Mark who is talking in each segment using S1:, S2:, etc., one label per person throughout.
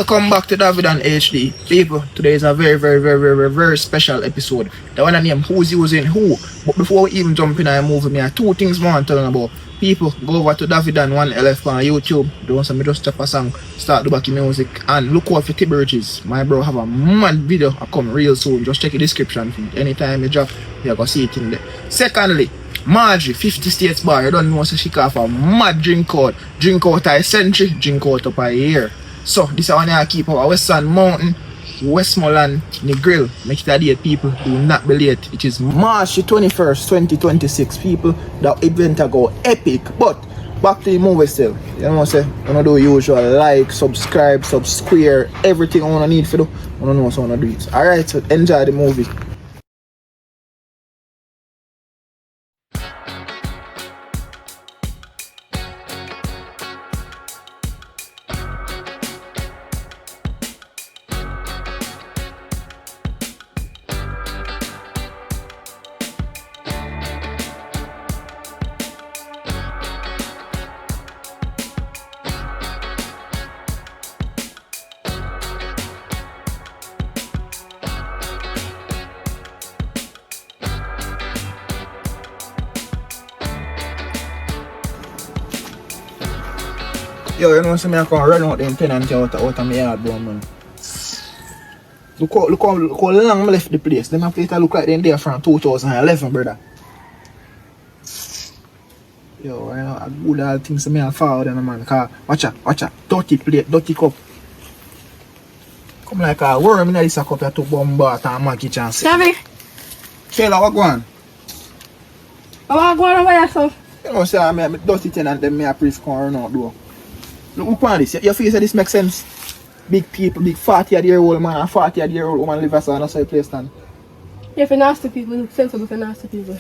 S1: Welcome back to Davi Dan HD. People, today is a very special episode. The one I name Who's Using Who. But before we even jump in and move, me have two things I want to tell you about. People, go over to Davi Dan 1LF on YouTube. Don't say me just drop a song, start the back music, and look out for T-Bridges. My bro have a mad video I come real soon. Just check the description. Anytime you drop, you're gonna see it in there. Secondly, Margie, 50 States bar, you don't know so she can have a mad drink out. Drink out a century, drink out up a year. So this is one I keep our Western Mountain, Westmoreland, the grill. Make it a date, people. Do not be late. It is March 21st, 2026, people. That event will go epic. But back to the movie still. You know what I'm saying? I'm gonna do usual like, subscribe, square, everything I wanna need for do. I don't know what I wanna do it. Alright, so enjoy the movie. Yo, you know, so I can run out them tenant out of my yard, bro, man. Look how long I left the place. Them place look like they're there from 2011, brother. Yo, you know, I good all things I follow them, man. Cause, watch out. Dirty plate, dirty cup. Come like a worm in this cup, you took bomb bath and my kitchen.
S2: Davi!
S1: Kayla, what going?
S2: What going on by yourself?
S1: You know, say I'm a dirty tenant, them I priest come run out, bro. Look at this. You feel that this makes sense? Big people, big 40-year-old man and 40-year-old woman live as a side place stand.
S2: Yeah, for nasty people, look sensible for nasty people.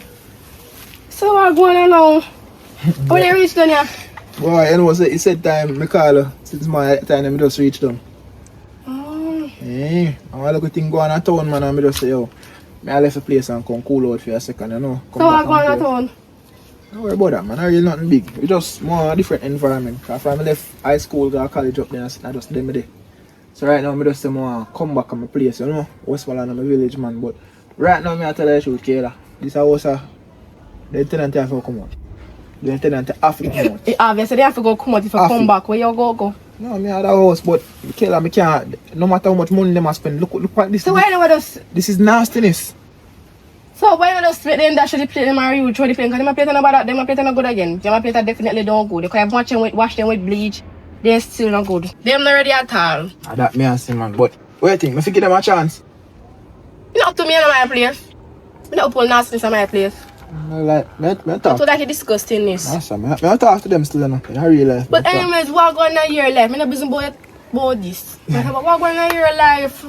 S2: So what going on now? When you reach down here?
S1: Boy, you know, it said time I call her. Since my time I just reached down.
S2: Oh.
S1: Hey, I want to look at thing going on town, man, and I just say, yo, I left the place and come cool out for a second, you know.
S2: So what going on town?
S1: Don't worry about that, man. I really nothing big. It's just more different environment. Because I left high school, go to college up there, and I just them there. So right now, I just come back to my place, you know. Westmoreland and my village, man. But right now, I tell you the truth, Kayla. This house, the tenant have to come out. The tenant have to come out.
S2: Obviously, they have to go come out if I come back. Where you go?
S1: No, I have the house, but Kayla, I can't. No matter how much money they spend, look at this.
S2: So why you just...
S1: This is nastiness.
S2: So why you just split them, dash the plate them and you throw the plate? Because them plate not bad, them plate not good again. Them plate definitely don't good. Because I've wash them with bleach, they're still not good. Them not ready at all.
S1: That me say, man. But wait, think, me give them a chance.
S2: You not up to me in my place. You not up all nastiness in my place.
S1: Like, me talk.
S2: So that you disgustingness.
S1: That's me talk to them still, you know, in real life.
S2: But anyways, what going on in your life? I'm not busy about this. What going on in your life?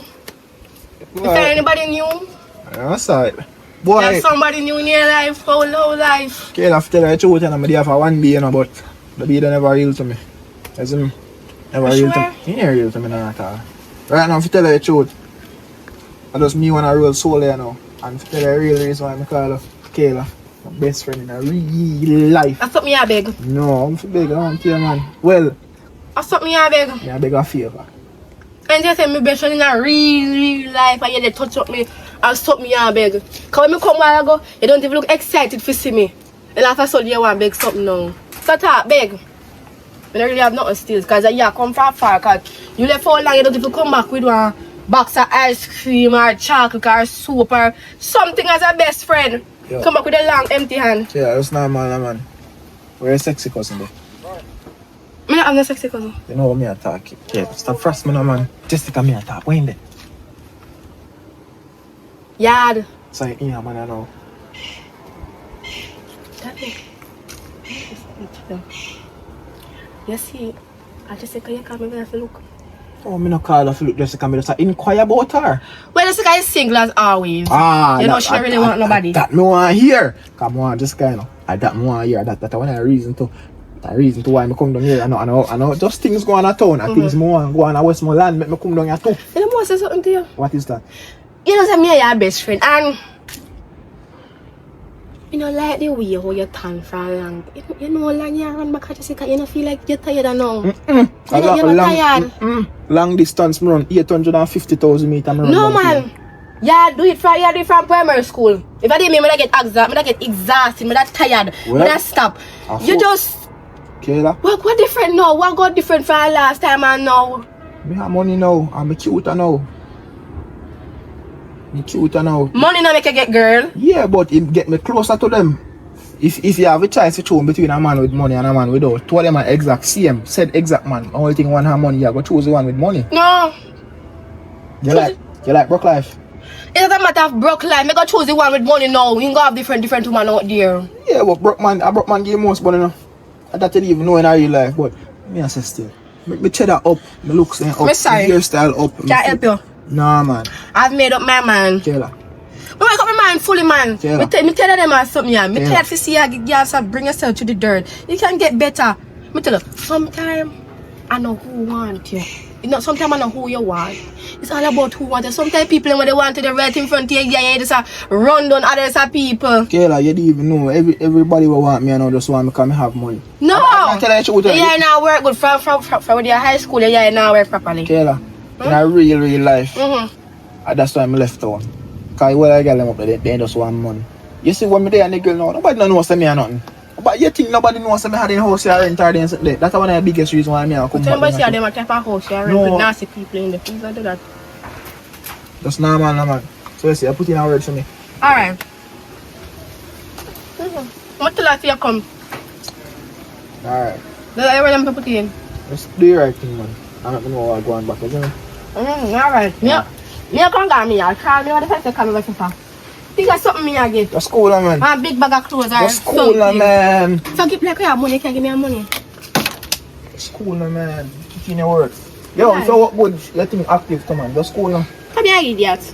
S2: Is there anybody new?
S1: That's right. Boy,
S2: there's somebody new in your life, whole life.
S1: Kayla, have to tell you the truth, and I'm there for one day, you know, but the day never real to me. As in, never real to me. He ain't real to me, no, at all. Right now, if you tell you the truth, I just me want a real soul, you know. And if you tell you the real reason why I call her Kayla, my best friend in a real life.
S2: That's something I beg.
S1: No, I'm for beg, I want to tell you, man. Well,
S2: that's something I beg.
S1: I beg a favor.
S2: And you say my best friend in a real life, and you they touch up me and stop me and beg. Because when I come a while ago, you don't even look excited to see me. And after so you want to beg something now. So talk, beg. I don't really have nothing still, because you come from far, because you left for long, you don't even come back with one box of ice cream or chocolate or soup or something as a best friend. Yeah. Come back with a long empty hand.
S1: Yeah, that's normal, man. We're a sexy cousin there.
S2: I'm not sexy cousin.
S1: You know what me attack? Yeah, stop frost me, man. Jessica, me attack. When there?
S2: Yard.
S1: So yeah, man, I know.
S2: You see, I just say, can you come here for look?
S1: Oh, me no call her for look, Jessica. Me just inquire about her.
S2: Well, Jessica is single as always.
S1: You
S2: know, she don't really want nobody.
S1: That me want hear. Come on, Jessica, you know. That me want hear. That one a reason to. The reason to why I come down here, I know just things go on at town and things more go on at Westmoreland, make me come down here too.
S2: You know, I say something to you.
S1: What is that?
S2: You know, say me and your best friend, and You know, like the way how you turn for long. You know, long you run back at Jessica, you don't feel like you're tired now. You're not tired.
S1: Long distance, me run 850,000 meters.
S2: No, man. Yeah, do it from primary school. If I didn't, I get exhausted, I get tired, I stop. You just...
S1: Kayla.
S2: What different now? What got different from last time and now?
S1: Me have money now, I'm cuter now. Me cuter now.
S2: Money now make you get girl?
S1: Yeah, but it get me closer to them. If you have a choice to choose between a man with money and a man without, two of them are exact same, said exact man. Only thing one have money, you go choose the one with money.
S2: No.
S1: You like broke life?
S2: It doesn't matter if broke life, I go choose the one with money now. You go have different women out there.
S1: Yeah, but a broke man give most money now. I don't even know in real life, but me I say still. Me cheddar up, me looks up, my hairstyle up.
S2: Can I help you?
S1: Nah, man.
S2: I've made up my mind.
S1: Kayla.
S2: I wake up my mind fully, man. Me tell them something, yeah. Me tell to see you bring yourself to the dirt. You can get better. Me tell you, sometimes I know who want you. You know, sometimes I know who you want. It's all about who want you. Sometimes people, when they want to the right in front of you, you just run down others people.
S1: Kayla, you don't even know. Everybody will want me and I just want me because I have money.
S2: No!
S1: I'm telling you the truth.
S2: You now work good from your high school, you now work properly.
S1: Kayla, in a real life, that's why I left town. Because when I get them up there, they just want money. You see, when me there and the girl now, nobody knows me or nothing. But you think nobody knows me had in house here rent or something? That's one of the biggest reasons why I come back.
S2: Somebody say them a type of house here rent with nasty people in the please I do that.
S1: That's normal, no man. So you see, I put in a word for me.
S2: Alright. What till I see you come?
S1: Alright.
S2: That's where them put in.
S1: Just do the right thing, man. I don't know what I'm going back, isn't it?
S2: Alright. Yeah. Me come down me, I'll call me when the first time come back. Think of something me again.
S1: That's cool, man.
S2: A big bag of clothes or
S1: that's cool, man.
S2: So keep like you have money, you can give me your money.
S1: That's cool, man. Keep in your work. Yo, if you work good, you think active, come on. That's cool, man.
S2: Come here, idiot.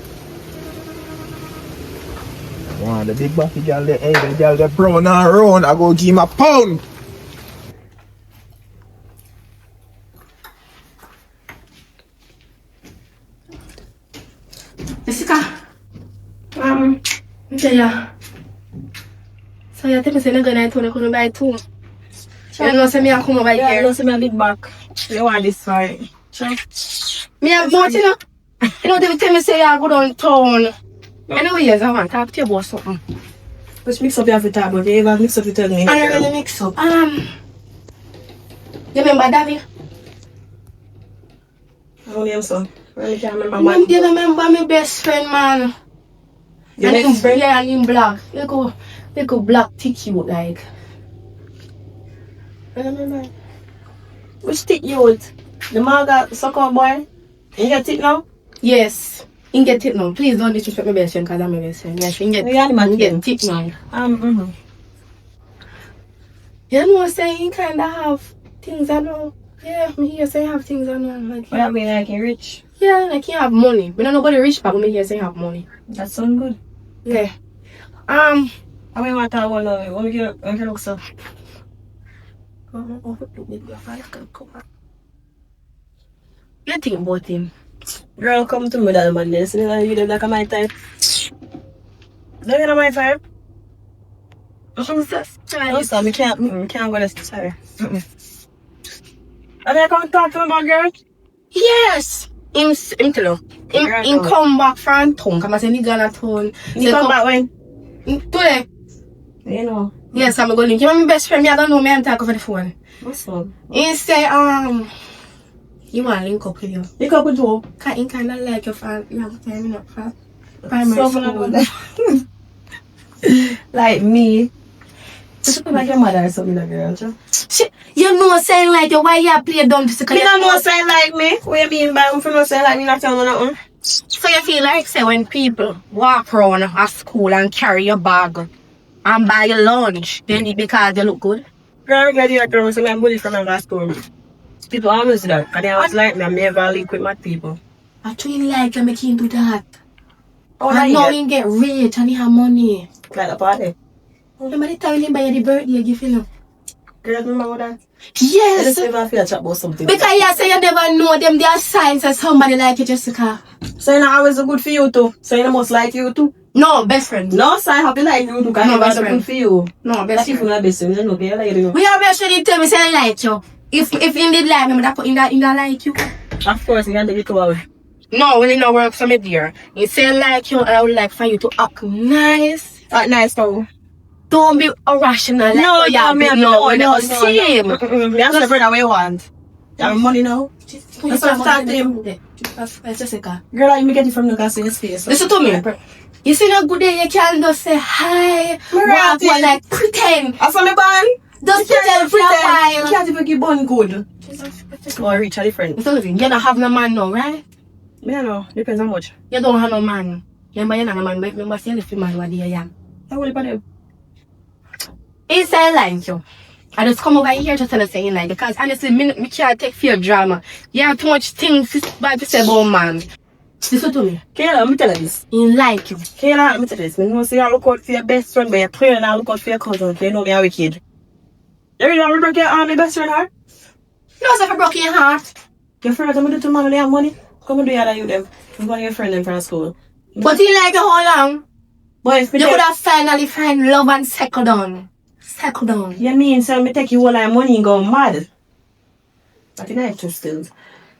S1: Wow, the big backy girl, the girl, the brown and round, I go give him a pound.
S2: Jessica. Yeah. So you tell me say you gonna turn to buy two. You know say me I come over here.
S3: You know say me a big back. You want this one? Sure.
S2: Me have more, you know. You know they tell me say I go downtown. Anyways, I want to talk to you about something.
S3: Just mix up your every time, but you ever mix up you tell me.
S2: I don't really mix up. You remember Davi?
S3: I don't know so. Really can't remember what.
S2: You remember my best friend, man?
S3: Your best friend?
S2: Yeah, and him black. They go black tick you like. I remember.
S3: Which tick you with? The man got sucker boy? You get it now?
S2: Yes. You get it now. Please don't disrespect my best friend because I'm my best friend. Yes, you get it now. You know what I'm saying? You kind of have things I know. Yeah, me here say have things I know. Like,
S3: what I mean, like you're rich?
S2: Yeah, like you have money. But not nobody rich, but me here say have money.
S3: That sound good.
S2: Yeah.
S3: I mean, what I want to know. What you look so?
S2: You think about him?
S3: Girl, come to me, that man. This is like my type. Don't you know my type?
S2: Who's that?
S3: No, sir, we can't go this. Sorry. Are you come talk to me about girl?
S2: Yes. Him tell you. Him come back from town. Come and say he gonna town.
S3: You come back when?
S2: Today.
S3: You know.
S2: Yes, I'm going to link. You're my best friend. I don't know me. I'm talking over the phone.
S3: What's up?
S2: He say you want to link up with you.
S3: Link up with you?
S2: Cause he kind of like you for long time, you know, for primary school.
S3: Like me. Just like your mother or something, like girl.
S2: Shit, you know saying like you, why you play dumb this?
S3: Me don't know saying like me. What you mean by you know saying like me not telling me nothing?
S2: So you feel like say when people walk around a school and carry your bag and buy your lunch, then it because they look good?
S3: Girl, I'm glad you're girl, so I'm bullied from my school. People always do that. And they always like me, I'm never link with my people.
S2: I truly like you make him do that.
S3: Oh,
S2: and now he get rich and he have money.
S3: Like a party.
S2: Remember the time he buy you the birthday gift, you know?
S3: Girl, remember that?
S2: Yes!
S3: I just never feel chat about something.
S2: Because you say you never know them, they are signs of somebody like you, Jessica.
S3: So you know always good for you too. So you know must like you too.
S2: No, best friend.
S3: No, so I have to like you because
S2: No,
S3: I'm
S2: best
S3: good
S2: friend.
S3: for you.
S2: No,
S3: That's
S2: best
S3: if
S2: friend.
S3: you're best friend, you know, okay, like you.
S2: We are best friend. You tell me say I like you. If you did like me, that put in that like you.
S3: Of course, you can take it to our.
S2: No, when it not work for me, dear. You say I like you, and I would like for you to act nice.
S3: Act nice, though.
S2: Don't be irrational.
S3: No,
S2: Like,
S3: yeah, me,
S2: no,
S3: no, no,
S2: same.
S3: That's the friend that we want. You have money now?
S2: That's
S3: what I'm talking.
S2: Jessica.
S3: Girl, I me get it from the gas in his face.
S2: Listen to me. You see a good day, you can just say hi. Walk one like pretend.
S3: I saw me bun.
S2: Just pretend for a
S3: You
S2: while.
S3: can't even give bun good. Or reach a different.
S2: You don't have no man now, right?
S3: Me, I know. Depends how much.
S2: You don't have no man. You're not a man, but you must see if you man what you are.
S3: I will pay them.
S2: He say like you. I just come over here to tell you saying like because honestly, me can't take fear of drama. You have too much things bad to say about man. Listen to me.
S3: Kayla, let me tell you this.
S2: He like you.
S3: Kayla, let me tell you this. You know, say you look out for your best friend, but you're clear now look out for your cousin. You know me a wicked. You really want me to break your arm, my best friend heart?
S2: No, if I broke your heart.
S3: Your friend tell me to do man when they have money. Come and do that you them. I'm going to your friend them from school.
S2: But he like you how long?
S3: But if
S2: You could have finally find love and settle down. Settle down.
S3: You mean so me take you all that money and go mad? I think I have two skills.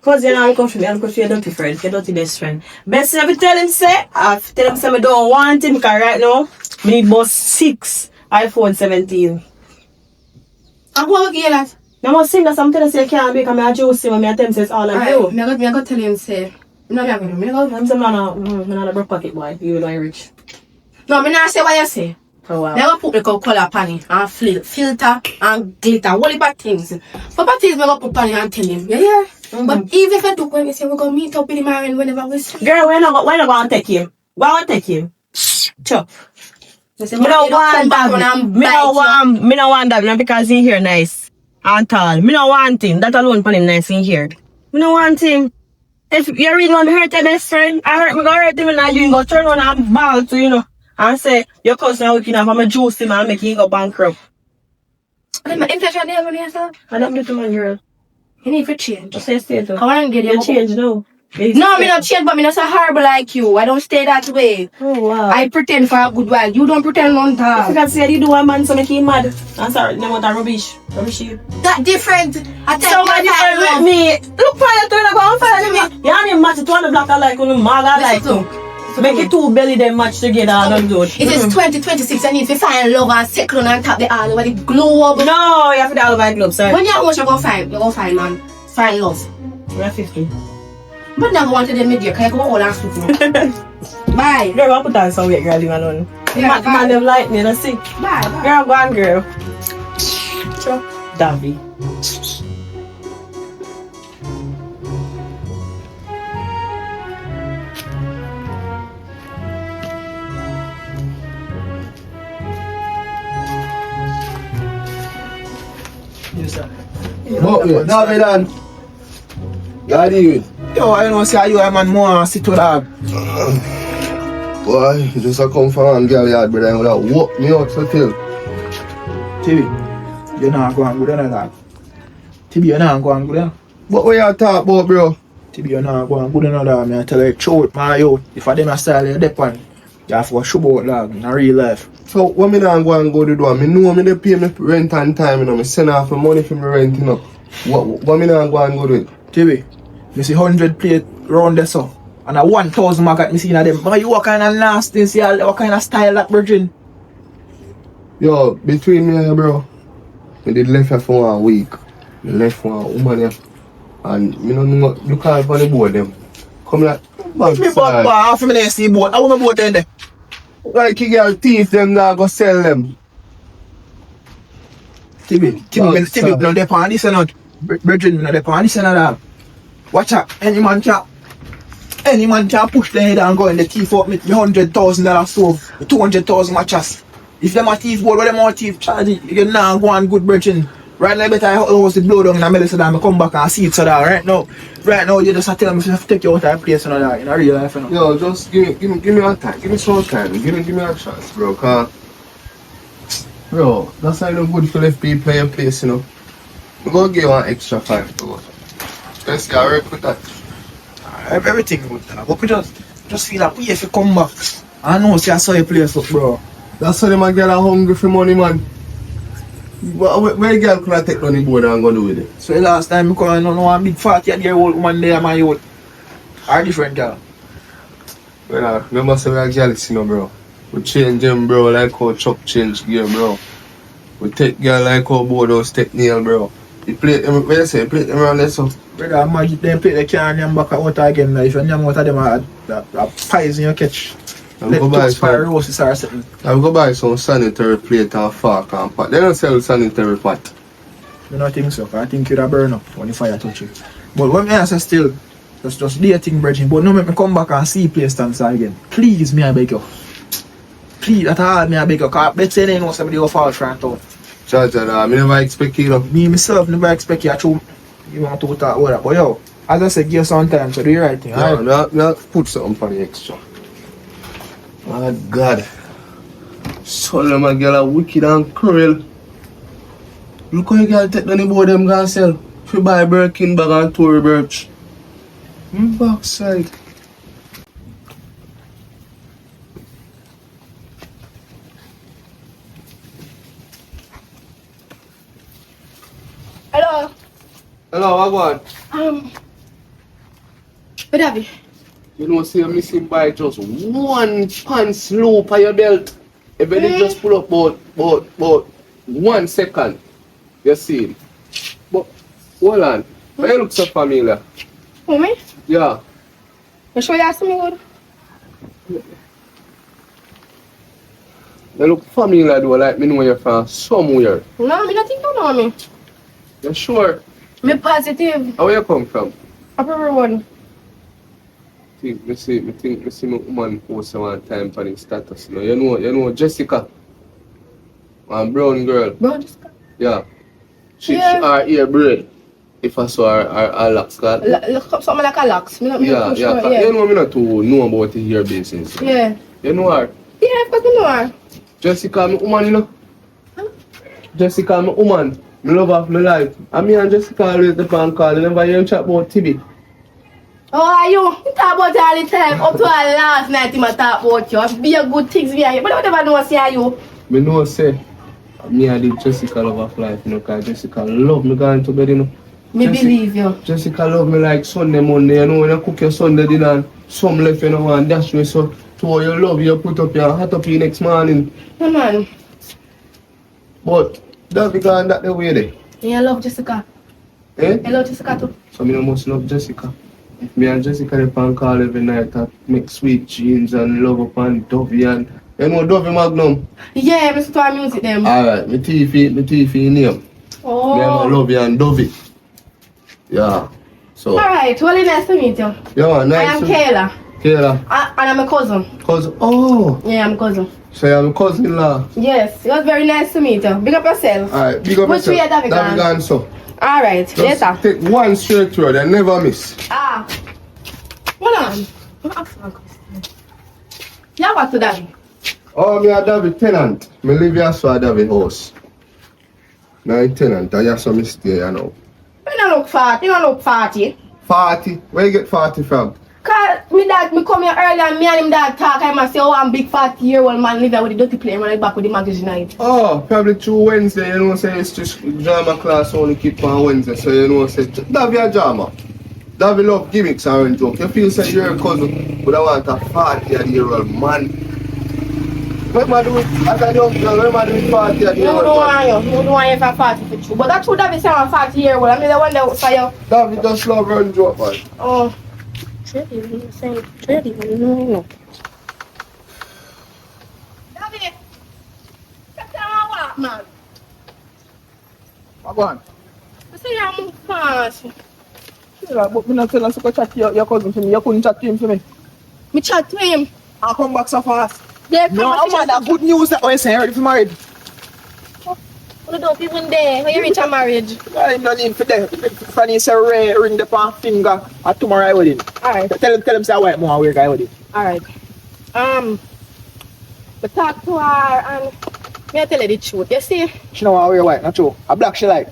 S3: Cause you know I look for me, I look for your dirty friend, your dirty best friend. Best thing I tell him say, I tell him say I don't want him because right now me need bust 6 iPhone 17.
S2: I'm going to get that.
S3: I must sing that something I say I can't because I juice him and I tell him say it's all I do.
S2: I'm going to tell him say, no, I'm
S3: not a broke pocket boy, you know I'm rich.
S2: no, I'm not say what you say.
S3: Oh wow.
S2: Never put the color pan it and filter and glitter, all the bad things. But bad things never put pan it and tell him. Yeah. But even if I do when we say we're gonna meet up with him and whenever we see.
S3: Girl, when I want to take him? Why want to take him? Sure.
S2: Me
S3: Me don't want that because he here nice and tall. Me don't want him. That alone for him nice in here. Me don't want him. If you really want to hurt your best friend, I hurt me go hurt him and I you go turn on and ball to you know. And say, your cousin is looking at him, juice him and make him go bankrupt.
S2: My intention there on yourself.
S3: I don't get to my girl.
S2: You need to change.
S3: Just say stay though.
S2: I want to get
S3: You change now.
S2: No, me not change, but me not so horrible like you. I don't stay that way.
S3: Oh wow.
S2: I pretend for a good while. You don't pretend long
S3: If you
S2: time.
S3: can say you do a man so make him mad. I'm sorry, no want that rubbish. Rubbish you.
S2: That different. I tell
S3: Somebody different with me. Look for you to go and follow me. You and him match it to the black I like on the maga like
S2: Listen
S3: too. Make it two belly them match together and I'm good.
S2: It is 2026. I need to find love and second and tap the all over the globe.
S3: No, you have to do all my gloves, sorry.
S2: When you how much you go find? You go find man. Find love.
S3: We're 50.
S2: But now I want to them media because I go all and speak. Bye.
S3: Girl, I'll put on some weight, girl, leave me alone.
S2: Yeah,
S3: Man, them like me, that's it.
S2: Bye.
S3: Girl, go on, girl. Sure. Davi.
S1: Yes, sir.
S4: But wait, Davi Dan. You deal with?
S1: Yo, I know say you a man more sit to that.
S4: Boy, you just a come from one girl yard, brother, and would have walk me out for till.
S1: TV, you're not going good enough that. TV, you're not going good enough.
S4: What we you talk about, bro?
S1: TV, you're not going good enough that. I tell you, truth, my youth. If I didn't style you depend, you have to show about that in real life.
S4: So, what me not go and go to do? Me know me they pay me rent on time, you know. Me send off my money for me rent, you know. What me not go and go do it?
S1: TV, me see 100 plate round there so. And a 1,000 market me see in them. But you what kind of nasty, see what kind of style that virgin?
S4: Yo, between me and you, bro, me did left here for 1 week. Me left for a woman here. And me don't know, look out for the board them. Come like,
S1: Me bought half a minute see boat. I want my boat in there.
S4: like you get thief them now go sell them.
S1: TV, no depend on this and not. Virgin, no depend on this and that. Watch out, any man can push the head and go in the thief up with the $100,000 stove, the 200,000 matches. If them a thief board, what them a thief charge it, you now go on good virgin. Right now, better I house the blow down in the middle so that I come back and see it so that right now you just tell me to take you out of the place and all that in a real life. You know?
S4: Yo, just give me a time. Give me some time. Give me a chance, bro. Cause, bro, that's not even good for left people in your place, you know. I'm gonna give you an extra 5 to let's get work with that.
S1: Everything good. But we just feel like we have to come back I know, see, I saw you place up, bro.
S4: That's why them a girl are hungry for money, man. Where the girl could I take on the board and go do with it?
S1: So the last time I come, I don't know, one big 40-year-old woman there, my youth. Or different girl.
S4: Well, remember say we are jealous, you know, bro. We change them, bro, like how Chuck change gear, bro. We take girl like how Boardhouse take nail, bro. You play them, what you say, play them around there, so.
S1: Brother, magic them play the car and them back out again. If you name out of them, a poison you catch. Let two spire roses or something.
S4: I'll go buy some sanitary plate and fork and pot. They don't sell sanitary pot.
S1: I don't think so, I think you'd burn up when the fire touch it. But when I say still, just dating bridging, but no make me come back and see play stands again. Please, me I beg you. Please, at all, me I beg you, because I bet you know somebody will fall front out.
S4: Jaja, I never expect you.
S1: Me myself never expect you to you want to talk about that. But yo, as I said, give some time, so do the right thing.
S4: No, no, put something for the extra. My God. Son of my girl are wicked and cruel. Look how you girl take the board them gonna sell. If you buy Birkin bag and Tory Birch. Backside.
S2: Hello.
S4: Hello, what going?
S2: But Davi.
S4: You know, see, I'm missing by just one pants loop on your belt. If you just pull up about 1 second, you see him. But, hold on. Why you look so familiar?
S2: Who, me?
S4: Yeah.
S2: You sure you asked me good?
S4: You look familiar though, like me know you from somewhere.
S2: No, me don't think you know me.
S4: You sure?
S2: Me positive.
S4: How you come from?
S2: Upper Road.
S4: I think I see my woman post one time for the status. You know Jessica? One brown girl.
S2: Bro, just
S4: Yeah. She
S2: Yeah.
S4: her ear braid. If I saw her locks, God.
S2: something like a locks. Me not
S4: Yeah.
S2: sure.
S4: You know me not to know about the hair business.
S2: Yeah.
S4: You know her?
S2: Yeah, of course me know her.
S4: Jessica, my woman, you know?
S2: Huh?
S4: Jessica, my woman. Me love her, me life. And me and Jessica always the phone call. You never hear him chat about TV.
S2: Oh, are you? You talk about you all the time. Up to our last night, you talk about you. Be a good things we are you. But I never know what say you.
S4: Me know say, me and the Jessica love of life, you know, because Jessica love me going to bed, you know.
S2: Me believe you.
S4: Jessica love me like Sunday, Monday, you know, when you cook your Sunday dinner and some left, you know, and dash me, so to all your love, you put up your hot up you next morning.
S2: No, man.
S4: But, that's because that the way there.
S2: Yeah, I love Jessica.
S4: Eh?
S2: I love Jessica too.
S4: So me must love Jessica. Me and Jessica they pan call every night and make sweet jeans and love up and Davi and you know Davi Magnum.
S2: Yeah, I listen to our music them.
S4: Alright, me TV name.
S2: Oh.
S4: Me and love you and Davi. Yeah. So
S2: Alright, well, nice to meet you.
S4: yeah, nice.
S2: I am Kayla.
S4: Kayla.
S2: And I'm a cousin.
S4: Cousin. Oh.
S2: Yeah, I'm a cousin.
S4: So you're my cousin-in-law.
S2: Yes, it was very nice to meet you. Big up yourself.
S4: Alright, big up
S2: Which way
S4: yourself.
S2: Davi gone?
S4: Davi gone, so.
S2: Alright,
S4: Just
S2: later.
S4: take one straight road and never miss.
S2: Ah. Hold on. Yeah, what to Davi?
S4: Oh, me a Davi tenant. Me live here so a Davi house. Me a tenant, I just me stay here now.
S2: You don't look 40, you don't look 40.
S4: 40? Where you get 40 from?
S2: Cause me come here earlier and me and him dad talk. I must say, oh, I'm big 40-year-old man live here with the dirty plane and back with the magazine night.
S4: Oh, probably through Wednesday, you know, say it's just drama class only keep on Wednesday, so you know, say, Davi a drama. Davi love gimmicks and joke. You feel say you're a cousin, but I want a 40-year-old man. What am I doing? As a young girl, what am I doing 40-year-old
S2: You don't
S4: man?
S2: want you. You don't want you for 40 for true. But that's true Davi say I'm 40-year-old. I mean, the one that for you.
S4: Davi just love run joke, man.
S2: Oh. Davi, no. Davi, that's how I walk, man.
S1: What on?
S2: I say you move fast.
S1: Yeah, but me not tell us to go chat to your cousin for me. You couldn't chat to him for me.
S2: Me chat to him.
S1: I come back so fast.
S2: Yeah,
S1: No, I'm on that good news that when saying ready for marriage.
S2: You don't even there. When you reach a marriage.
S1: I'm not in for that. Fanny say ring the palm finger at tomorrow I wedding.
S2: Alright.
S1: Tell him say I want more weird guy wedding.
S2: Alright. But talk to her and me I tell you the truth. You see,
S1: She know want wear white, not true. A black she like.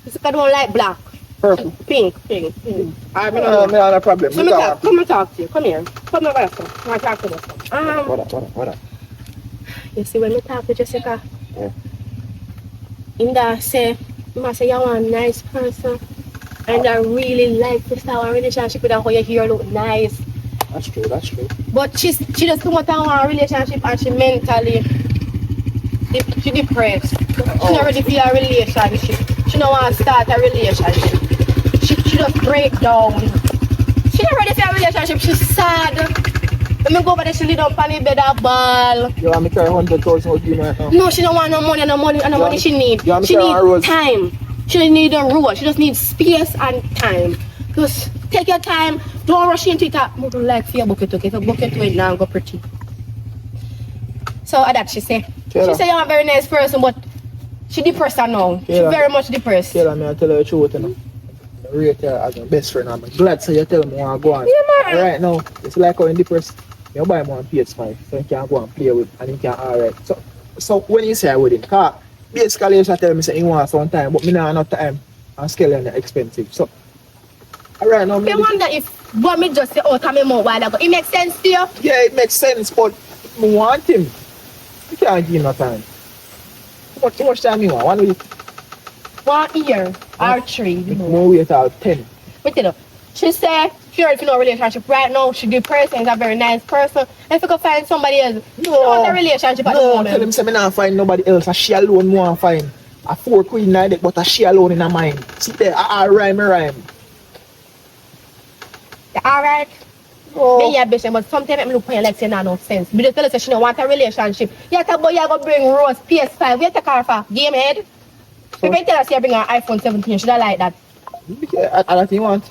S2: Jessica don't like black.
S1: Purple.
S2: Pink. Alright, me
S1: Me not a problem.
S2: So
S1: Me
S2: me
S1: got
S2: talk,
S1: one.
S2: come and talk to you. Come here. Come over, come. I want to talk to you.
S1: What up?
S2: You see, when we talk to Jessica,
S1: Yeah.
S2: in that say, you must say you're a nice person. And I really like to start a relationship with her how you hear look nice.
S1: That's true.
S2: But she just come out of a relationship and she mentally she depressed. She not ready for a relationship. She don't want to start a relationship. She just break down. She not ready for a relationship. She's sad. When me go over there, she lay down on the bed and ball.
S1: You want me to carry 100,000 with you right now?
S2: No, she don't want no money she need.
S1: You want me
S2: She
S1: to carry her
S2: need
S1: rose?
S2: time. She don't need a rose. She just needs space and time. Just take your time. Don't rush into it. Move like for your bucket, okay? If your bucket to it now go pretty. So that she say.
S1: Kayla.
S2: She say you're a very nice person, but she depressed her now. She
S1: Kayla.
S2: very much depressed.
S1: Kayla, me I tell her the truth, you know. I rate her as my best friend. I'm glad so you tell me I go on.
S2: Yeah, man.
S1: Right now, it's like how in depressed. You buy more PS5 so you can go and play with and you can alright. So when you say I wouldn't, cause basically you tell me say you want some time, but me not enough time and scale and expensive. So right now,
S2: I wonder if what me just say out of my mouth while ago, it makes sense to you?
S1: yeah, it makes sense, but I want him. You can't give him no time. How much time you want? 1 week?
S2: 1 year or 3. You know.
S1: More wait out 10.
S2: But you know, she said she already in a relationship right now. She depressed and is a very nice person. If you could find somebody else, she wants a relationship at the
S1: No,
S2: moment.
S1: tell him say me not find nobody else. She alone want find. A 4 queen like that, but she alone in her mind. See there, I rhyme.
S2: Alright?
S1: Oh.
S2: Yeah, bitch, but sometimes make me look for you like saying no sense. But just tell her say she don't want a relationship. You tell boy you go bring Rose PS5. Where you take her for? Game head? If you tell her say you bring her iPhone 17, she don't like that.
S1: Yeah, I that you want.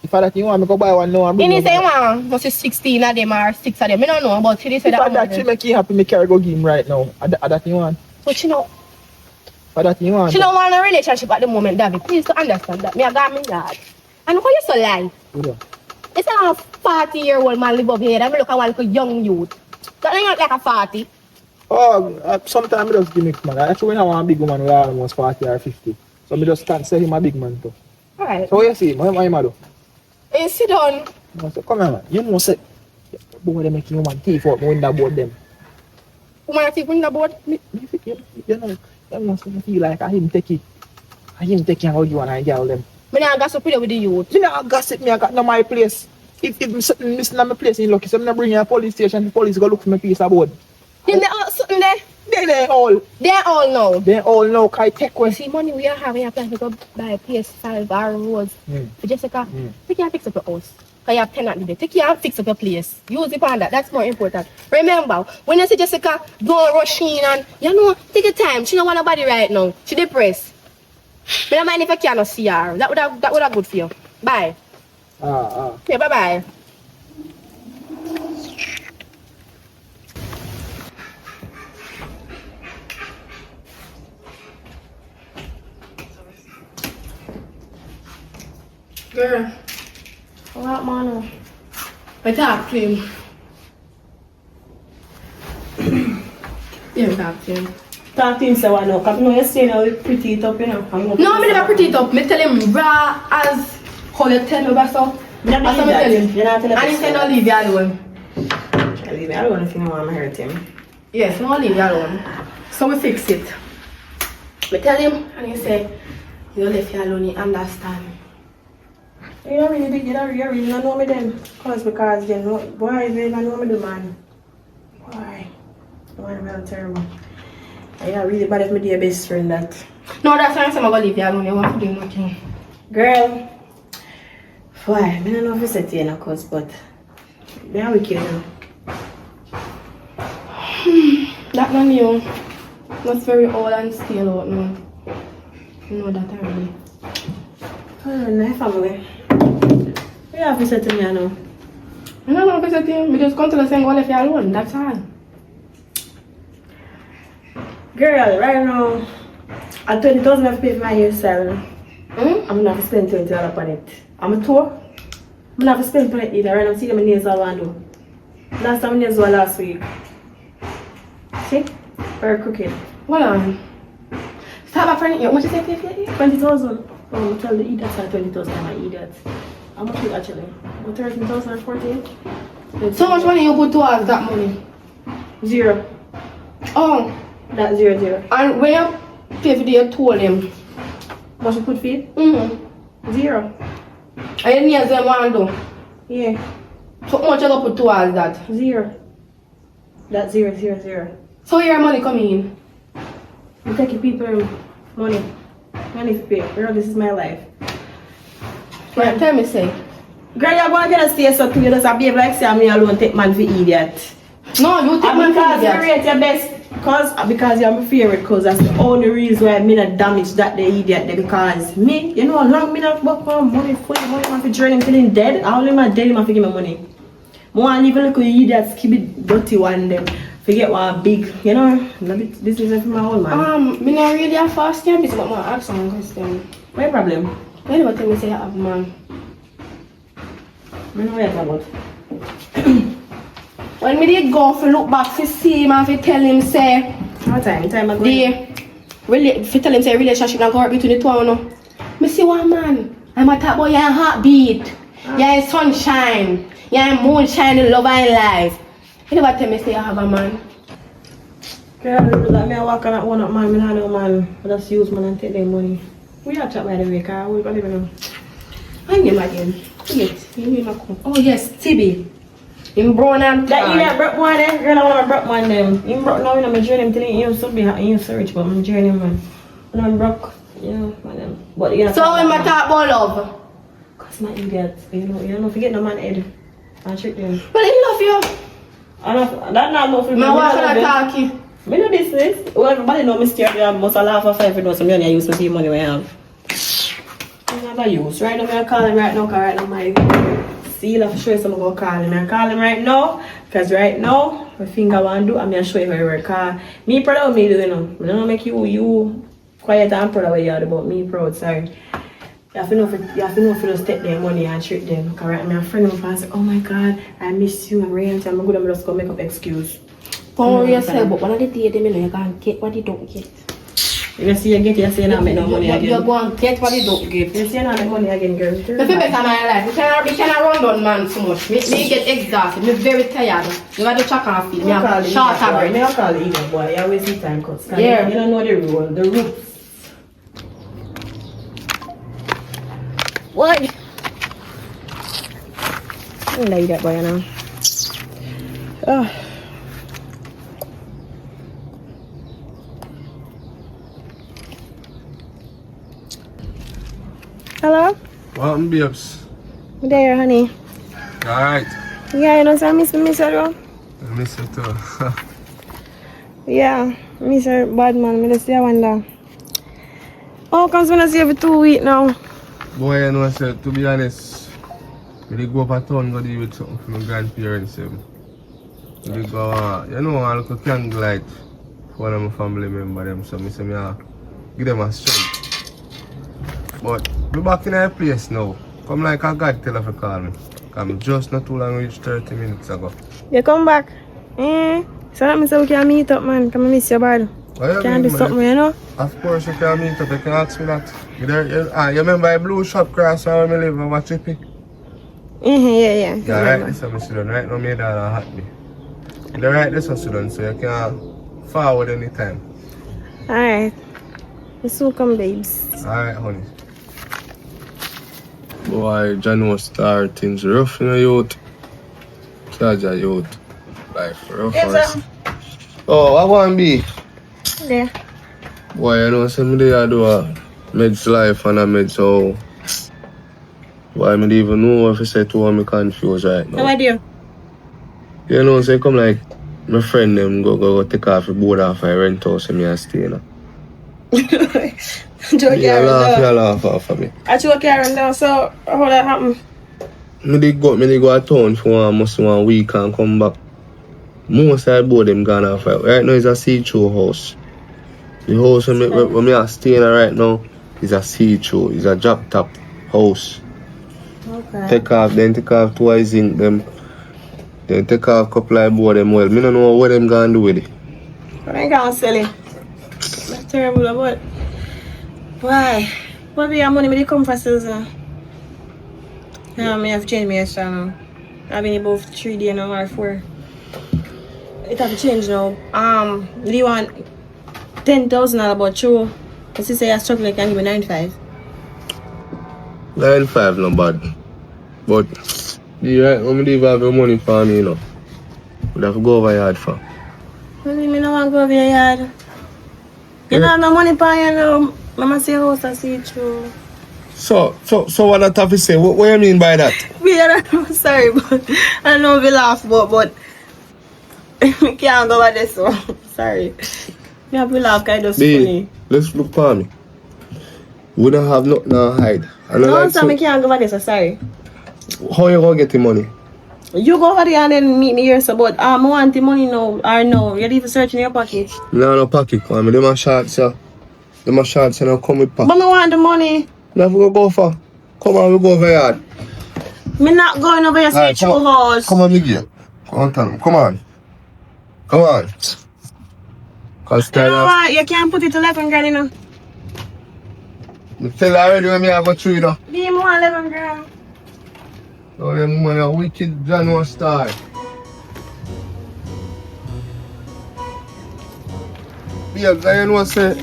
S1: If I that you want, me go buy one now and
S2: You
S1: bring
S2: need to say
S1: them.
S2: one, must be 16 of them or 6 of them. I don't know, but she did say
S1: If I
S2: that.
S1: that you make you happy, me carry go game right now. I that you want.
S2: But she know.
S1: I that you want.
S2: She don't want a relationship at the moment, David. Please to understand that. Me I got me yard. And how you so lie?
S1: Yeah.
S2: It's not a 40-year-old man live up here. I look at one like a young youth. That ain't not like a 40.
S1: Oh, sometimes I just gimmick man. Actually when I want a big woman we are almost 40 or 50. So me just can't say him a big man too.
S2: Alright.
S1: So what you see, what am I do?
S2: Hey, sit down.
S1: I say, come here man, you know say boy they make you man thief out my window board them.
S2: Who might think on the board?
S1: You know so you feel like I him take it. I him take care of you and I girl them.
S2: Me not gossip with the youth.
S1: You know I gossip me I got no my place. If something missing at my place in lucky, so I'm not bring you a police station, the police go look for my piece of board.
S2: Then they all something there.
S1: They all
S2: know.
S1: They all know can take
S2: You
S1: one.
S2: see money we are having a plan to go buy a PS5 or Rose. For Jessica, take care and fix up your house. Because you have tenant there. Take care and fix up your place. Use it on that. That's more important. Remember, when you see Jessica, don't rush in and, you know, take your time. She don't want nobody right now. She depressed. But I don't mind if I cannot see her. That would have good for you. Bye. Yeah, bye-bye. Girl, what man? I talk to him. Yeah, I talk to him.
S3: Talk to him, say what now? Because you know, you say now, you pretty it up, you know.
S2: No, I never pretty it up. Me tell him raw as how you tell me about so.
S3: You're not
S2: That's what I tell him.
S3: You're not telling
S2: And he said no leave you alone.
S3: Leave me alone if you don't want to hurt him.
S2: Yes, no leave you alone. So we fix it. Me tell him and he say, you left you alone, you understand.
S3: You don't really don't know me then. Because they know, boy, they don't know me the man. Why? Why am I terrible? I don't really bad if me dear best friend that.
S2: No, that's why I'm saying I'm going to leave you alone. You want to do nothing.
S3: Girl, why? I don't know if you said to you, cause, but they are wicked now.
S2: That one new. That's very old and still out now. No, that already.
S3: Oh, nice family. What you have to say to me now?
S2: I don't know if it's a thing. We just come to the same goal if you're alone. That's all.
S3: Girl, right now, at 20,000 I've paid for my hairstyle.
S2: Hmm?
S3: I'm gonna have to spend $20 on it. I'm a tour. I'm gonna have to spend on it either. Right now, see them nails all I do. Last time my nails were last week. See? Very crooked.
S2: Hold on. Stop my friend. How much you say pay for it?
S3: 20,000. Oh, tell the idiots that 20,000 I idiot. How much is it actually? About 13,000 or 48?
S2: So much money you put towards that money?
S3: 0.
S2: Oh.
S3: That 0.
S2: And when you pay for the you told him?
S3: What you put for it? 0.
S2: And you need them one do?
S3: Yeah.
S2: So much you go put towards that?
S3: 0. That 0.
S2: So your money coming in?
S3: I'm taking people money. Money to pay. Girl, this is my life.
S2: Yeah, tell me say.
S3: Girl, you're going to stay so to you just behave like say me alone take man for idiot.
S2: No, you take man for
S3: Because you
S2: idiot.
S3: rate your best. Because you're my favorite, because that's the only reason why me not damage that the idiot there. Because me, you know, long me not work for money, full money, man for journey till him dead. I only my dead, man for give me money. I want to leave a little idiot, keep it dirty one them. Forget one big, you know. This is for my own man.
S2: Me not really a fast time, but I ask some question.
S3: What your problem?
S2: Why do you tell me say you have man?
S3: I know what you're talking about.
S2: When me did go for look back to see him and to tell him say
S3: What time ago?
S2: to tell him say relationship not work between the two of you. Me see one man, I'm a talk about your heartbeat, your sunshine, your moonshine in love and life. You never tell me say you have a man.
S3: Girl, let me walk on that one up man, I know man. I just use man and take their money. We have chat by the way, car. We believe in him.
S2: I name again. Yes, you name a come. Oh yes, TB. In brown and
S3: That you that broke one there, girl, I want to broke one them. You broke now, you know, my journey, I'm telling you, you so be you so rich, but my journey, man. When I'm broke, you know, man. But you know.
S2: So when I talk about love,
S3: Cause my idiot, you know, forget no man head. I trick them.
S2: well he love you.
S3: I know, that not more for me.
S2: My wife and I talk you.
S3: Me know this. Well, everybody know me scared. I must laugh for 5 minutes. Some money I use to see money I have. I never use. Right now, I'm calling right now, cause right now my seal of show you some go call him. I'm calling right now, cause right now my finger want to do. I'm gonna show you how it work. Cause me proud of me, do you know? I don't make you quiet and proud of what you are about. Me proud, sorry. You have to know if you just take their money and treat them. Cause right now, my friend will say, oh my God, I miss you. I'm ready. I'm good. I'm just gonna make up excuse.
S2: Don't worry yourself, but one of the days them, you know, you can't get what you don't get.
S3: You see you get, you say not make no money again.
S2: You go and get what you don't get.
S3: You say not make money again, girl.
S2: I feel better my life. We cannot run down man so much. Me get exhausted. Me very tired. You got to check off it. Me have short break.
S3: Me call it either, boy. You're wasting time, cause
S2: yeah.
S3: You don't know the rule, the rules. What? I don't like that boy, you know. Hello?
S4: What babes?
S3: I'm there, honey.
S4: Alright.
S3: Yeah, you know, so I miss you, though.
S4: I miss you too.
S3: Yeah, miss her bad man. I just see I wonder. Oh, comes when I see you for 2 weeks now.
S4: Boy, you know, I said, to be honest, we go up a town, go deal with something for my grandparents. We go, you know, I look a candlelight for one of my family members. So I say, give them a strength. But we're back in our place now. Come like a God tell her to call me. I'm just not too long, reached 30 minutes ago.
S3: You come back? So that means we can meet up, man. Come and miss your bad. Can do something, you know?
S4: Of course, you can meet up. You can ask me that. You remember a blue shop cross where I live over Chippy?
S3: Yeah.
S4: Yeah, right, this is what I done. Right now, my dad hot me. The right, this is what I done, so you can forward anytime.
S3: Alright. You soon come, babes.
S4: Alright, honey. Boy, John was start things rough in the youth. Such a youth. Life rough. Oh, what want be?
S3: There.
S4: Boy, you know, some day I do a meds life and a meds so. Boy, I don't even know if I say to I'm confused right now.
S3: How are you?
S4: You know, say come like my friend them go take off the board off a rent house and me and stay, you know. You laugh off of me.
S3: I took Karen down, so how that happen?
S4: Me dey go a town for almost 1 week and come back. Most of the board them gone off. Right now is a see-through house. The house where me are staying right now is a see-through. It's a drop top house.
S3: Okay.
S4: Take off twice zinc them. Then take off couple of board them well. Me don't know what them gonna do with it.
S3: I ain't gonna sell it. That's terrible, but why? What be your money? Me come for Susan. Yeah, me have changed my hairstyle now. I've been about 3 days now or 4. It have to change now. Do you want 10,000 about true? Because you say you're struggling, can give me 9.5.
S4: 9.5 no bad. But yeah, when you have your money for me, you know. We'd have to go over yard for.
S3: Well, I don't want to go over your yard. You don't have no money for you now. Mama say house I see it through.
S4: So what that have to say? What do you mean by that?
S3: I'm sorry, but I don't know if you laugh, but I can't go over this one. Sorry. Me have to laugh because it's funny.
S4: Let's look for me. We don't have nothing to hide.
S3: No, like so I can't go over this, sorry.
S4: How you gonna get the money?
S3: You go over there and then meet me here, so but I want the money now or no. You're even searching your pocket.
S4: No pocket, come on. Them a shots, yeah. Them a shots and I come with pocket.
S3: But I want the money.
S4: Now we go for. Come on, we go over yard.
S3: Me not going over your right, house.
S4: Come on, Miguel. Come on, tell him. Come on. Come on. Cause
S3: you know what? You can't put it to 11 grand, you know.
S4: You tell already when me have a 3, you know.
S3: Be more 11 grand.
S4: Oh, yeah, man, a wicked January star. Yeah, I know say,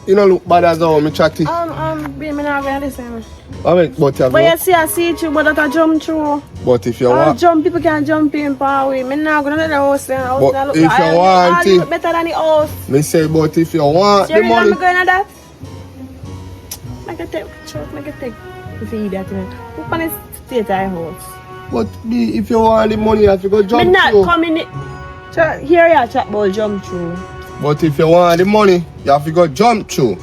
S4: you know look bad as how me chatty.
S3: Be me not going to listen.
S4: I mean, but
S3: you see, I see it through, but that I jump through.
S4: But if you want...
S3: jump, people can jump in power way. Me not going to let the house there.
S4: But if you want
S3: it... better than the house.
S4: Me say, but if you want the money...
S3: I'm going to that? Make a take. If you eat that, you know. Look on this state of house.
S4: But if you want the money, you have to go jump through.
S3: Me not coming... Here you chat about jump through.
S4: But if you want the money, you have to go jump through.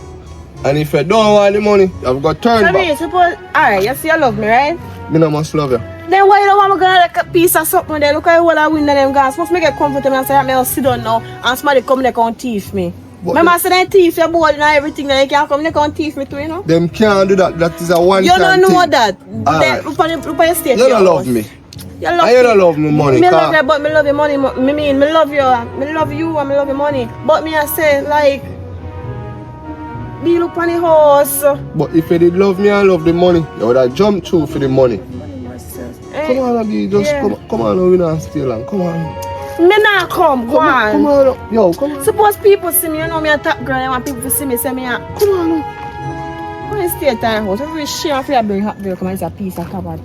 S4: And if you don't want the money, you have to go turn back.
S3: Suppose, alright, you see you love me, right?
S4: Me not must love you.
S3: Then why you don't want me to like a piece of something there? Look at what I win them guys. Supposed to make it comfortable and say I'm going to sit down now and somebody come there and thief me. Remember I said they thief your board and everything and they can't come there and thief me too, you know?
S4: Them can't do that. That is a one time thing.
S3: You don't know that. Look on your state.
S4: You don't love me. You don't love me money.
S3: Me love you, but me love your money. Me love you. Me love you and me love your money. But me I say like, be look on the house.
S4: But if you did love me and love the money, you would have jumped through for the money. Come on, Abby, just come on, we not stay long. Come on.
S3: Me not come on.
S4: Come on, yo, come on.
S3: Suppose people see me, you know me a top girl, I want people to see me, say me a, come on. When you stay at the house, every share for your bring hot girl, come and say a piece of cupboard.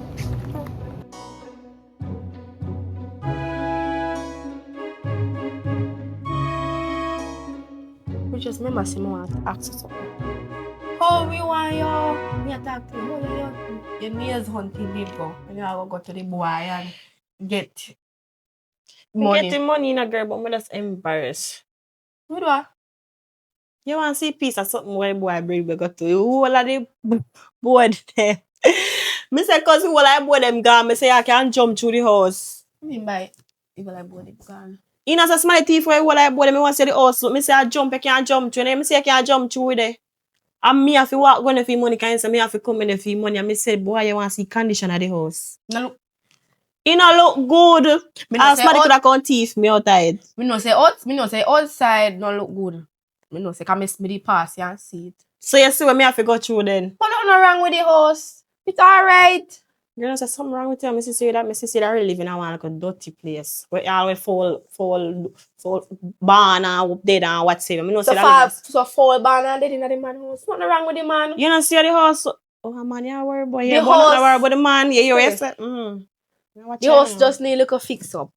S3: We just remember see me want to ask you something. How we want you? Me attack you. How you? Your maze hunting people. And you go to the boy and get money. Get the money in a girl, but I'm just embarrassed. What do I? You want to see piece of something where boy bring me go to you? Who all of the board there? Me say cause who all I board them gone. Me say I can't jump through the house. What do you mean by if I board them gone? You know so small thief where all I board them. Me want to see the house. Me say I jump, I can't jump through. And me say I can't jump through with it. And me have to walk going for money, can you say me have to come in for money. And me say, boy, you want to see condition of the house. No look. You know look good. As somebody could have come thief me outside. Me no say outside no look good. Me no say can miss me the pass and see it. So you see what me have to go through then? But nothing wrong with the house. It's alright. You know say something wrong with you. Me say that really live in a one like a dirty place. Where you always fall barn and dead and whatever. Me no say that. So fall barn and dead in the man house. Nothing wrong with the man. You know see the house. Oh man, you worry about you. Don't worry about the man. Yeah, you say. The house just need a little fix up.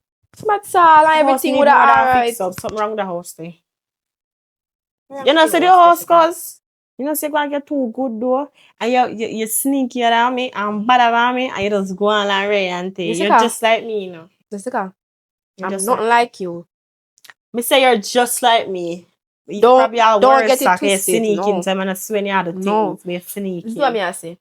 S3: That's all. Everything would have alright. Fix up. Something wrong with the house there. You know see the house cause. You know, say you're gonna get too good though, and you sneaky around me and bad around me, and you just go on and ray and thing. You're just like me, you know. Jessica, I'm not like you. Me say you're just like me. You don't get it twisted. Sneaking, so I'm gonna swear you other things. We're sneaking. This is what I say.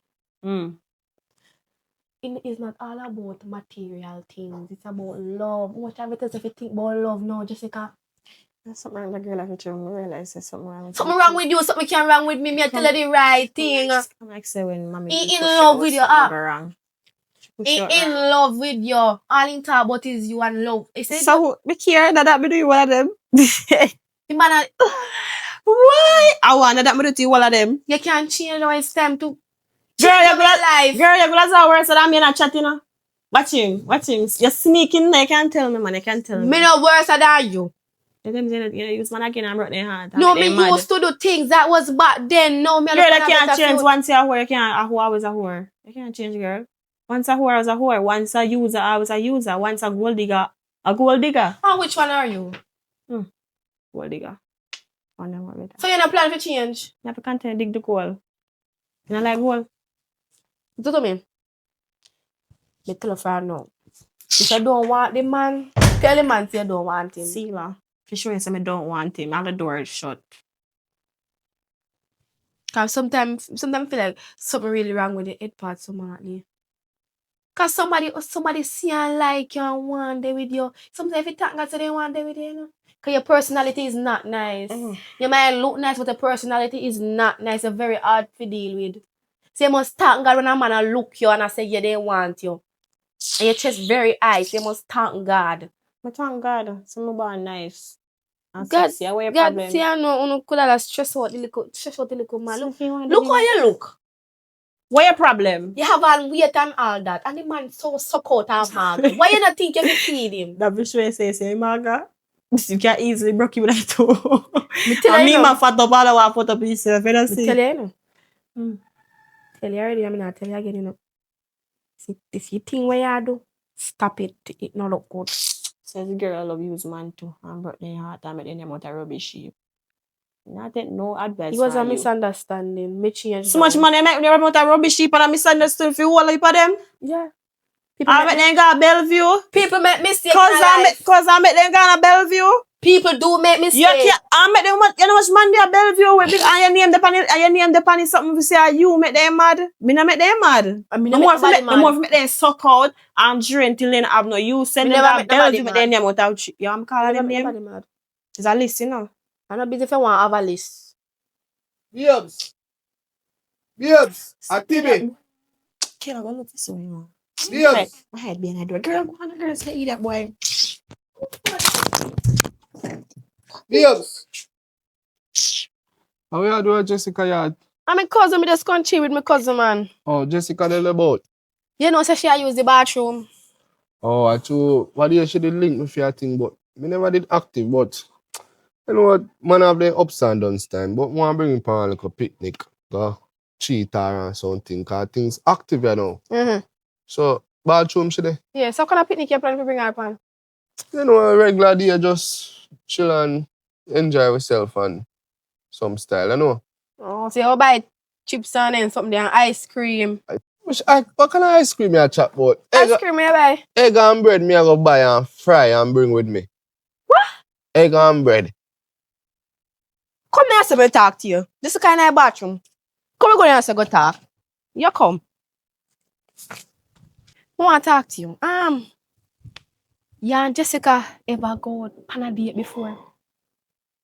S3: It's not all about material things. It's about love. How much of it is if you think about love now, Jessica? There's something wrong with the girl I realize there's something wrong with you. Something wrong with you, something can wrong with me. Me I tell her the right thing. I'm like say when mommy he in love with you. He in love with you. All he talk about is you and love. So be care that me do you one of them. Why? I want that me do to you one of them. You can't change now. It's time to girl, you're gonna say words that I'm in a chat, you know. Watch him. You're sneaking. You can't tell me, man. You can't tell me.
S2: Me no worse than you.
S3: You use man again and broke their heart.
S2: No, me used to do things that was back then. No, me
S3: Girl, that can't change. Once you're a whore, you can't. A whore was a whore. You can't change, girl. Once a whore was a whore. Once a user, I was a user. Once a gold digger, a gold digger.
S2: And which one are you?
S3: Gold digger. One them more
S2: So you're not planning to change?
S3: You have to continue to dig the gold. You know, like gold.
S2: Do to me. Me tell you for now. If I don't want the man, tell the man say you don't want him.
S3: See, la. For sure, you say me don't want him. And the door is shut.
S2: Cause sometimes I feel like something really wrong with the head part somebody. Cause somebody see and like you and want them with you. Sometimes if you talk God, so they want them with you, you know. Cause your personality is not nice. You might look nice, but your personality is not nice. It's very hard to deal with. So you must thank God when a man a look you and I say yeah they want you. And your chest very high, so you must thank God.
S3: But thank God, some born nice. And
S2: God,
S3: sexy. What your
S2: God,
S3: problem?
S2: see I know you could have stress out the little man. Look how you look.
S3: What your problem?
S2: You have all weight and all that. And the man so suck out of market. Why you not think you can feed him?
S3: That visual say, Marga. You can easily break you with that too.
S2: Me tell
S3: And
S2: you
S3: me,
S2: know.
S3: my fat up all the way, put up yourself. You don't
S2: Me
S3: see?
S2: tell you know. Tell you already, I'm not tell you again, you know. See, if you think what you do, stop it. It not look good.
S3: Says the girl I love use man too. And broke their heart and make them out of rubbish heap. I take no advice.
S2: It was a
S3: from you.
S2: misunderstanding. Me change.
S3: So much money make them out of rubbish heap and I misunderstood for all of them.
S2: Yeah.
S3: I make them go to Bellevue.
S2: People make mistakes.
S3: Cause I make them go to Bellevue.
S2: People do make mistakes.
S3: I make them you know much man they at Bellevue with big and your name the pan something to say you make them mad. Me not make them mad.
S2: I mean,
S3: The more for make them suck out and drain till they have no use. Send them to Bellevue make them name out of you. I'm calling them name. It's a list, you know.
S2: I'm not busy if I want to have a list.
S4: Babes, at TV.
S3: Kayla, go look for so you know.
S4: Babes,
S3: My head being a door. Girl, go on, girl, say that boy.
S4: babes. How you doing, Jessica? Yard?
S2: I'm a cousin, me just country with my cousin, man.
S4: Oh, Jessica, tell the boat.
S2: You know, so she use the bathroom.
S4: Oh, I too. What do you should link me for your thing, but me never did active, but you know what, man have the ups and downs time, but want bring him for like a picnic, go cheetah and something, cause things active, you know. So bathroom should they?
S2: Yeah, so what kind of picnic you plan to bring her upon?
S4: You know, a regular day just chill and enjoy yourself and some style, you know.
S2: Oh, so you buy chips and something there, and ice cream.
S4: What kind of ice cream you chat about?
S2: Ice cream you buy?
S4: Egg and bread me I go buy and fry and bring with me.
S2: What?
S4: Egg and bread.
S2: Come here so me talk to you. This is kind of bathroom. Come go here so go talk. You come. I want to talk to you. You and Jessica ever go on a date before?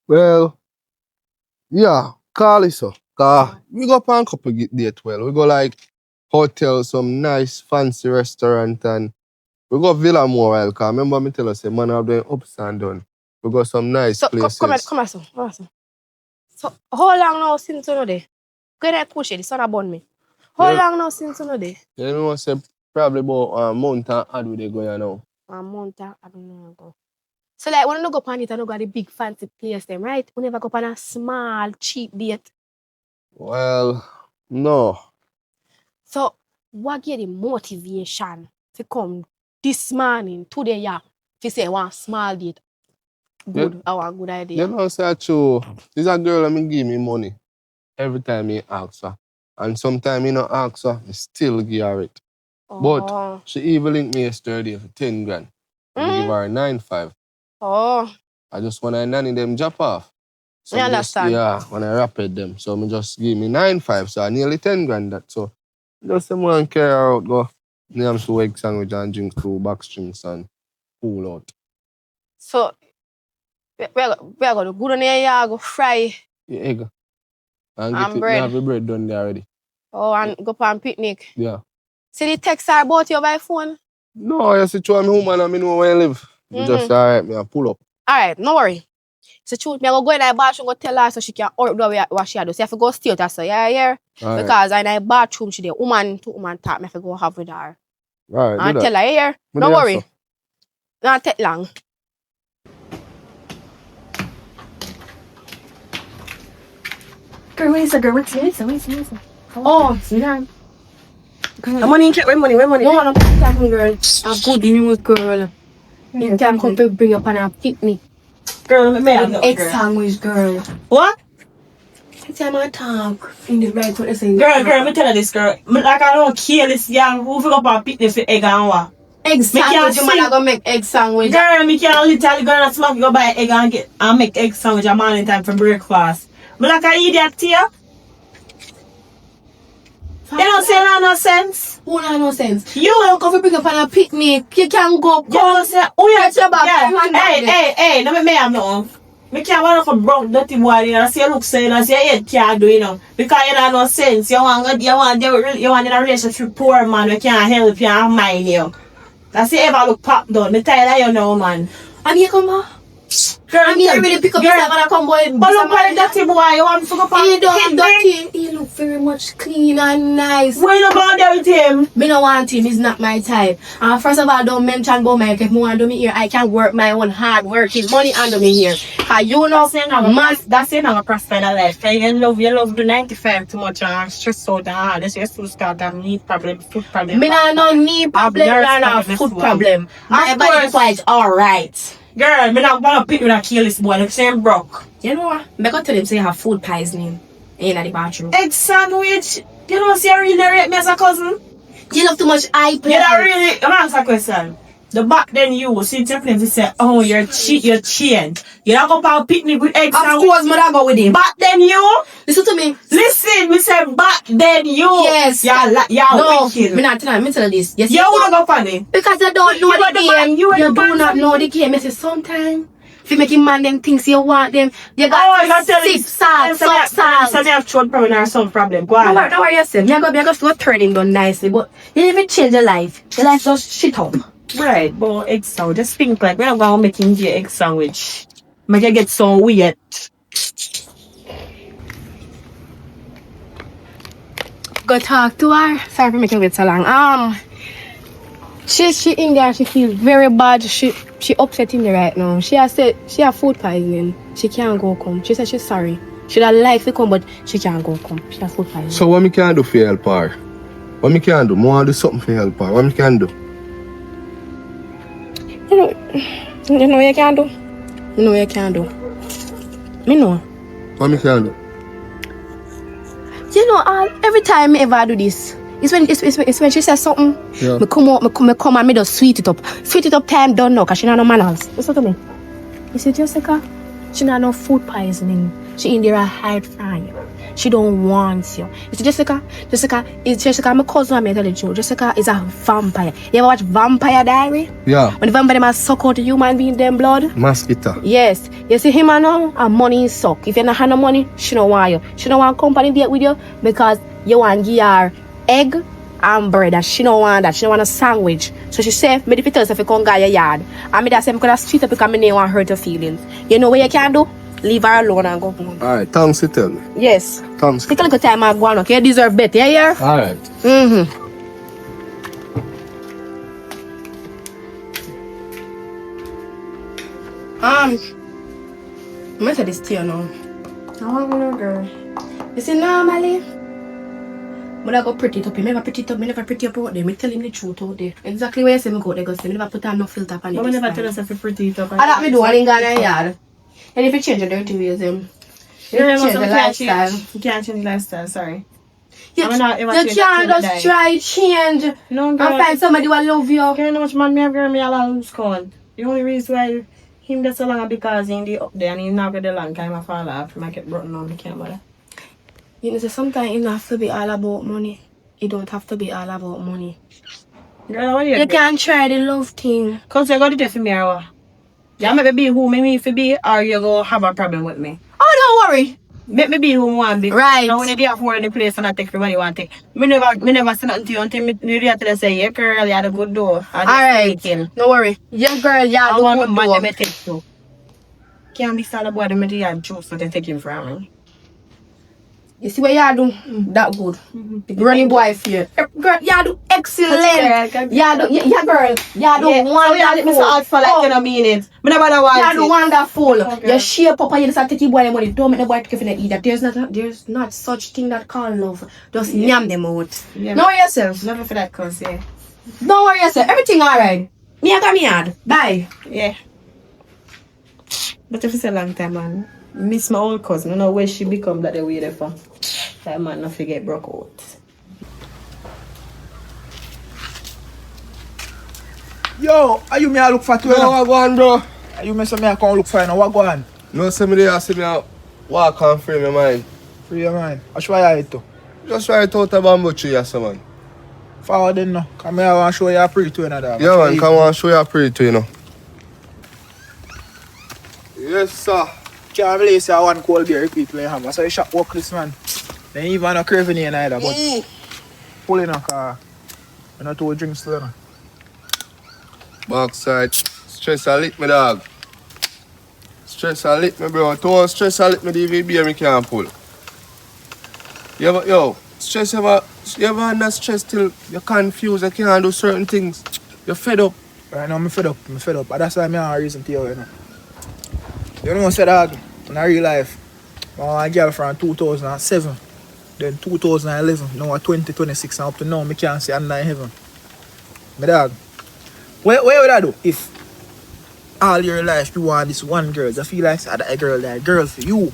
S4: Well, yeah, call it so. Cause we go on a couple date well. We go like hotel, some nice fancy restaurant and we go Villa Moral. Cause remember me tell us say man have them ups and downs. We go some nice places.
S2: Come here, so. So, how long now since you know there? Go ahead and push it, the sun burn me. How long now since you know there?
S4: You know, I say probably about a month and add with they go here now.
S2: A month, I don't know. So, like, when you go on it, I don't go to the big fancy place, them, right? You never go on a small, cheap date.
S4: Well, no.
S2: So, what give the motivation to come this morning, today, yeah, to say one small date? Good, I want a good idea.
S4: You know, say true. This a girl that give me money every time he asks her. And sometimes he not ask her, I still give her it. But she even linked me yesterday for 10 grand. I give her 9.5.
S2: Oh.
S4: I just want to nanny them drop off. So
S2: I understand.
S4: Yeah, when I rapid them. So I just give me 9.5. So I nearly 10 grand that. So just someone carry her out, go. Name some egg sandwich and drink 2 box drinks and pull out.
S2: So, we're going to go down there, yeah, go fry.
S4: The egg. And get
S2: bread.
S4: Have the bread done there already.
S2: Oh, and go on picnic.
S4: Yeah.
S2: See the text her about you by phone?
S4: No, I see you and me woman and I know where you live. You just alright, me I pull up.
S2: Alright, no worry. So truth, me I go in the bathroom, go tell her so she can hurry up do what she do. So I have to go stay with her, so yeah.
S4: All
S2: Because in the bathroom she there, woman to woman talk, me have to go have with her.
S4: Alright,
S2: I'll
S4: do
S2: tell
S4: that.
S2: her here.
S4: Me
S2: Don't
S4: do that,
S2: worry.
S4: so.
S2: Not take long.
S3: Girl, where's the girl? Where's it?
S2: Oh, sweetheart.
S3: The money, where money?
S2: No, I'm talking, girl. A good news, girl. You can come to bring up on a picnic.
S3: Girl, me have no
S2: Egg
S3: girl.
S2: sandwich, girl.
S3: What?
S2: Every time I talk, in the right what they say.
S3: Girl, me tell her this, girl. Like I don't care this young who forgot about picnic for egg and what.
S2: Egg sandwich, you man, I go make egg sandwich.
S3: Girl, me can't literally go and smoke, go buy egg and make egg sandwich a morning time for breakfast. But like I idiot to you. You don't say no sense.
S2: Who not no sense?
S3: You
S2: don't come to bring up on a picnic. You can go.
S3: You don't say, oh yeah,
S2: Get your back.
S3: hey, no me have no. Me can't want to broke dirty boy, you know, see you look so, you know, see your head can't do, you know. Because you don't have no sense. You want in a relationship with poor man, we can't help you and mind you. That's the ever look pop down. Me tired of you now, man.
S2: And you come back.
S3: Girl,
S2: I mean, I really pick up yourself and I come boy.
S3: But look at the dirty boy, you want to go for
S2: He don't dirty. He look very much clean and nice.
S3: Why you not there with him?
S2: Me no want him, he's not my type. First of all, don't mention about me. If me want to do me here, I can work my own hard work. His money under me here. Cause you know,
S3: That's it, I'm a prosper in life. You love the 95 too much and stress out and hard. That's just to start that knee problem, foot problem.
S2: me no knee problem, no foot problem. My body is quite alright.
S3: Girl, me not gonna pick with a kill this boy, the same broke.
S2: You know what? I tell him say you have food poisoning in the bathroom.
S3: Egg sandwich. You don't see you really rate me as a cousin?
S2: You love too much eye play.
S3: You don't really, I'm answer a question. The back then you see definitely say, oh, you're change. You don't go for a picnic with egg sandwich.
S2: Of course, mother go with him.
S3: Back then you?
S2: Listen to me.
S3: Listen, me say back then you.
S2: Yes.
S3: No,
S2: wicked. Me not tell me tell this. Yes,
S3: you wanna go funny?
S2: Because you don't know the game. You do not know the game. I say sometimes if you make him man them things you want them, you got six salt.
S3: So they have throat problem or some problem. Go on.
S2: Don't worry yourself. Me go to turn him down nicely, but you even change your life. Your life just shit up.
S3: Right, but egg sandwich. Just think like we're not gonna make him the egg sandwich. Make it get so weird.
S2: Go talk to her. Sorry for making it so long. She in there. She feels very bad. She upset in there right now. She has said she have food poisoning. She can't go come. She said she's sorry. She'd have liked to come, but she can't go come. She has food poisoning.
S4: So what me can do for help her? What me can do? I want to do something for help her. What me can do?
S2: You know you can do. You know you can do. Me know.
S4: What me can do?
S2: You know, every time me ever do this, it's when she says something.
S4: Yeah.
S2: Me come and me just sweet it up. Sweet it up time done now, cause she not no manners. Listen to me. You see Jessica? She not no food poisoning. She in there a hide from you. She don't want you. You see Jessica? Jessica, my cousin, I'm telling you. Jessica is a vampire. You ever watch Vampire Diary?
S4: Yeah.
S2: When the vampire must suck out the human being them blood?
S4: Mosquito.
S2: Yes. You see him now, and money is suck. If you don't have no money, she don't want you. She don't want company date with you because you want to give her egg and bread. And she don't want that. She don't want a sandwich. So she said, me if you tell yourself you come get your yard. And me that say I'm gonna sweet up because me don't want hurt your feelings. You know what you can do? Leave her alone and go home.
S4: Alright, thanks to tell me.
S2: Yes.
S4: Thanks.
S2: Take a little time and go on, okay? You deserve better, yeah?
S4: Alright.
S2: Mm-hmm. I'm gonna say this to you now. I want to know, girl. You see, normally, when I go pretty it up, me never pretty it up, me never pretty up out there. Me tell him the truth out there. Exactly where you say me go there, because me never put on no filter on it.
S3: But me never tell us if you pretty it up.
S2: I that me do, I ain't got a yard. And if you change your dirty ways, you change the lifestyle.
S3: You can't change the lifestyle, sorry.
S2: You can't just try change
S3: No,
S2: and
S3: girl.
S2: find somebody who will love you.
S3: You know how much man me have girl me all lose call. The only reason why him that's so long because he the up there and he not got the long time I fall off. I get broken on the camera.
S2: You know, so sometimes it don't have to be all about money. It don't have to be all about money.
S3: Girl, what you
S2: can try the love thing.
S3: Cause you got to do for me or what? You make me be who me need to be or you go have a problem with me.
S2: Oh, don't worry.
S3: Make me be who I want to be.
S2: Right.
S3: Now when you have more in the place and I take everybody want to take. Me never say nothing to you until you have to say, yeah girl, you had a good door.
S2: Alright. No worry. Your girl, you have a
S3: want
S2: good
S3: man
S2: door.
S3: them take too. Can't be sad about them if you have juice so they take him from me.
S2: You see what you do? That good. Running boy fear. Girl, you do excellent. You do, yeah, girl. You do wonderful.
S3: Yeah, let me start for like, you know, mean it. Me never know what
S2: You do wonderful.
S3: Okay.
S2: You shape up and you just take your boy the money. Don't make the boy take you either. There's not such thing that called love. Just yam them out.
S3: Yeah.
S2: Don't worry yourself.
S3: Never for that cause, yeah.
S2: Don't worry yourself. Everything alright. Me I got me hard. Bye.
S3: Yeah. But if it's a long time, man. Miss my old cousin. I know where she become that the way there for. That man not forget broke out.
S1: Yo, are you me I look for two?
S4: No, what go on, bro?
S1: Are you me say me I come look for you now? What go on?
S4: No, see me there, see me out. Walk and free my mind.
S1: Free your mind. That's why I to.
S4: Just right out of bamboo tree or something.
S1: Forward then now. Come here, I want to show you a pretty to another.
S4: Yeah, man, come on, show you a pretty to you know. Yes, sir.
S1: Can't believe say one cold beer repeat when you have. So you shop work this man. Then even no craving here neither, but pull in a car. You not two drinks still no.
S4: Backside. Stress a lick me, dog. Stress a lick me, bro. Don't stress a lick me, DVB, me can't pull. Stress you ever under stress till you're confused, you can't do certain things. You're fed up.
S1: Right now I'm fed up. And that's why I have a reason to you, you know. You know what I said, dog? In real life, I want a girl from 2007. Then 2011, now 2026 and up to now, I can't see under in heaven. My dog, what would I do if all your life you want this one girl? You feel like that girl for you.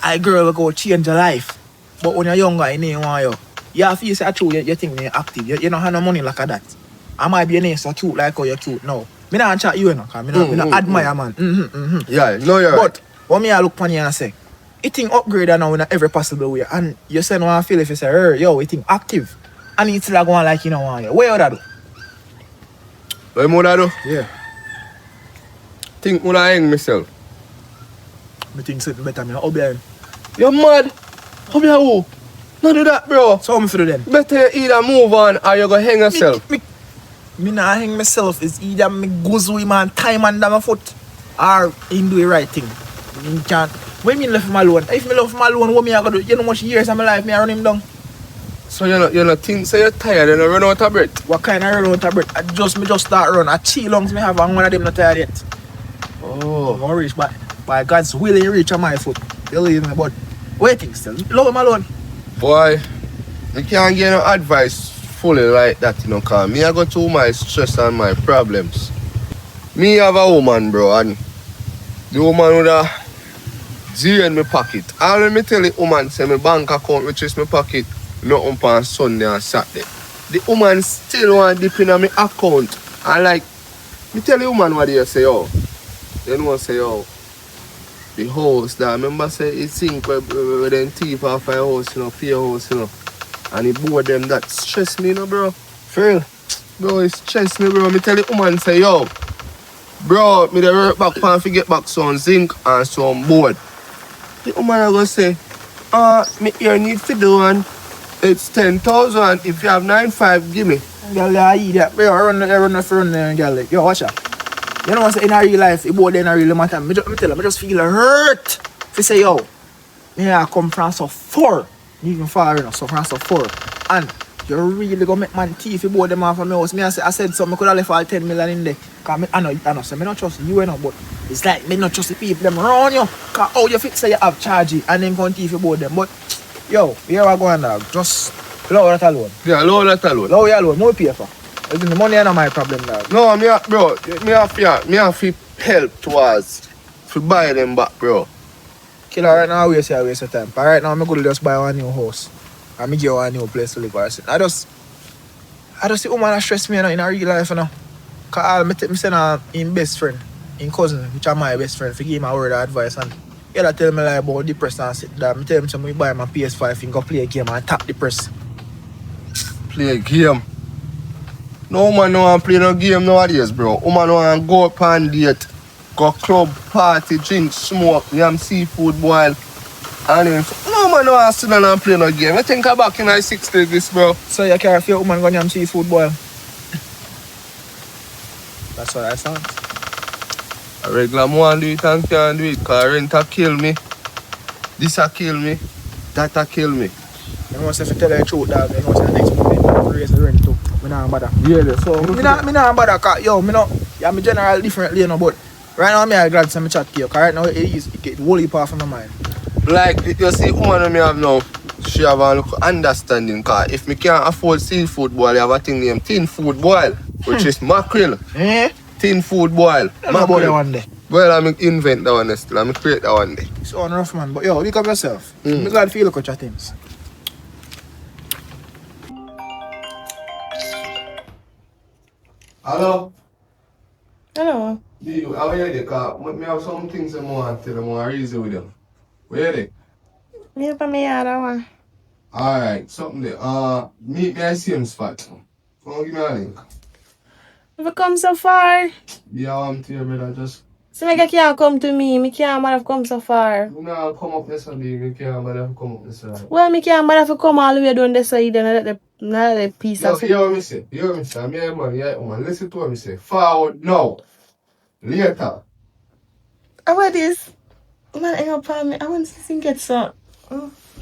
S1: A girl will go change your life. But when you're younger, you don't want you. You feel say true, you think you're active. You don't have no money like that. I might be a nice or cute like how you're cute now. I don't chat you, because I don't admire man.
S4: Yeah, no, you're
S1: But when I look upon you and say, it think upgrade now in every possible way. And you say no, I feel if you say, yo, it think active. And it's like one like you don't want you. What would I do?
S4: What would I do?
S1: Yeah.
S4: Think when I hang myself.
S1: I think something better. I'll be here.
S4: You're mad. How be who? Not do that, bro.
S1: So I'm for them.
S4: Better you either move on or you go hang yourself.
S1: Me not hang myself. It's either me goes with man time under my foot or him do the right thing. Me can't. When me left him alone, if me left him alone, what me I gonna do? You know how much years of my life me I run him down.
S4: So you not think so you're tired and you run out of breath?
S1: What kind of run out of breath? Me just start run. I 3 lungs me have and one of them not tired yet.
S4: Oh.
S1: I'm gonna reach by God's will he reach on my foot. You leave me, but waiting still. Love him alone.
S4: Boy, you can't get no advice fully like that, you know, cause me I go through my stress and my problems. Me have a woman, bro, and the woman with a zero in my pocket. All when me tell the woman say my bank account which is my pocket, nothing on Sunday and Saturday. The woman still want dip in my account. And like, me tell the woman what they say, yo. Then one say, yo, the house that I remember say it sink where them thief off a house, you know, pay a house, you know. And it bored them that stress me, you know, bro.
S1: For real?
S4: Bro, it stress me, bro. Me tell the woman say, yo, bro, me dey work back and fi get back some zinc and some board. The woman I go say, me here need to do one. It's 10,000. If you have 9,500, give me.
S1: Girl, I eat that. Bro, I run there, girl. Yo, watch out. You know what I'm saying? In a real life, it both in a real matter. Me tell her, I just feel hurt. If you say, yo, me I come from so far. Even far enough, so from so far. And you really gonna make man thief you both them off of my house. I said so, I could have left all 10 million in there. Cause I know, so I don't trust you, but it's like me not trust the people them around you. Cause how you fix say you have charge it and then come thief you both them. But, yo, here I go on, dog. Just allow that alone.
S4: Yeah, allow that alone.
S1: Allow you alone, no pay for. The money is not my problem, dog.
S4: No, me have to help towards to buy them back, bro.
S1: Killer right now, waste of time. But right now, I'm going to just buy one new house. And me get one new place to live. I just see woman that stress me, you know, in a real life, you know. Cause I send him best friend, in cousin, which are my best friend, to give him a word of advice. And he tell me like about depressed and sit down. I tell him something, buy my PS5 and go play a game and tap depressed.
S4: Play a game? No man no want play no game nowadays, bro. Woman want go up and date, go club, party, drink, smoke, yam seafood boil. And then, no man no want sit down and play no game. I think I'm back in my 60s this, bro.
S1: So you care if your woman go yam seafood boil? That's what I sound.
S4: A regular man do it and can't do it, cause rent a kill me. This a kill me. That'll kill me.
S1: You know, if you tell the truth, dog, you know, the next month, I raise the rent too. I don't bother.
S4: Really? So,
S1: Me not bother, cause, yo, me no, yeah, me general differently, you know, but right now, I'm glad to chat to you, cause right now, it get wholly part from my mind.
S4: like, you see, woman me have now, she have a look understanding, cause if me can't afford seafood boil, I have a thing named tin food boil, which is mackerel.
S1: Eh?
S4: Tin food boil.
S1: I'm about that one day.
S4: Well, I'm invent that one still. I'm create that one day.
S1: It's on rough, man, but yo, look up yourself. I'm glad for you look at your things.
S4: Hello?
S2: Hello.
S4: How are you there? Cause me have some things I want to tell you, I want to reason with you. Where are they?
S2: Me for me other one.
S4: Alright, something there. Meet me at the same spot. Come on, give me a link.
S2: If you come so far,
S4: Yeah, I'm to you, brother. Just,
S2: so me can't come to me. Me can't have come so far.
S4: you know, come up this side. You can't bother come up this side.
S2: Well, me can't bother to come all the way down this side and let the piece
S4: Yo,
S2: of
S4: you hear what me say? You hear what me say? I'm here, man. Yeah, man. Listen to what me say. Forward now. Later.
S2: How about this? Man, hang up on me. I want to sing it so. What's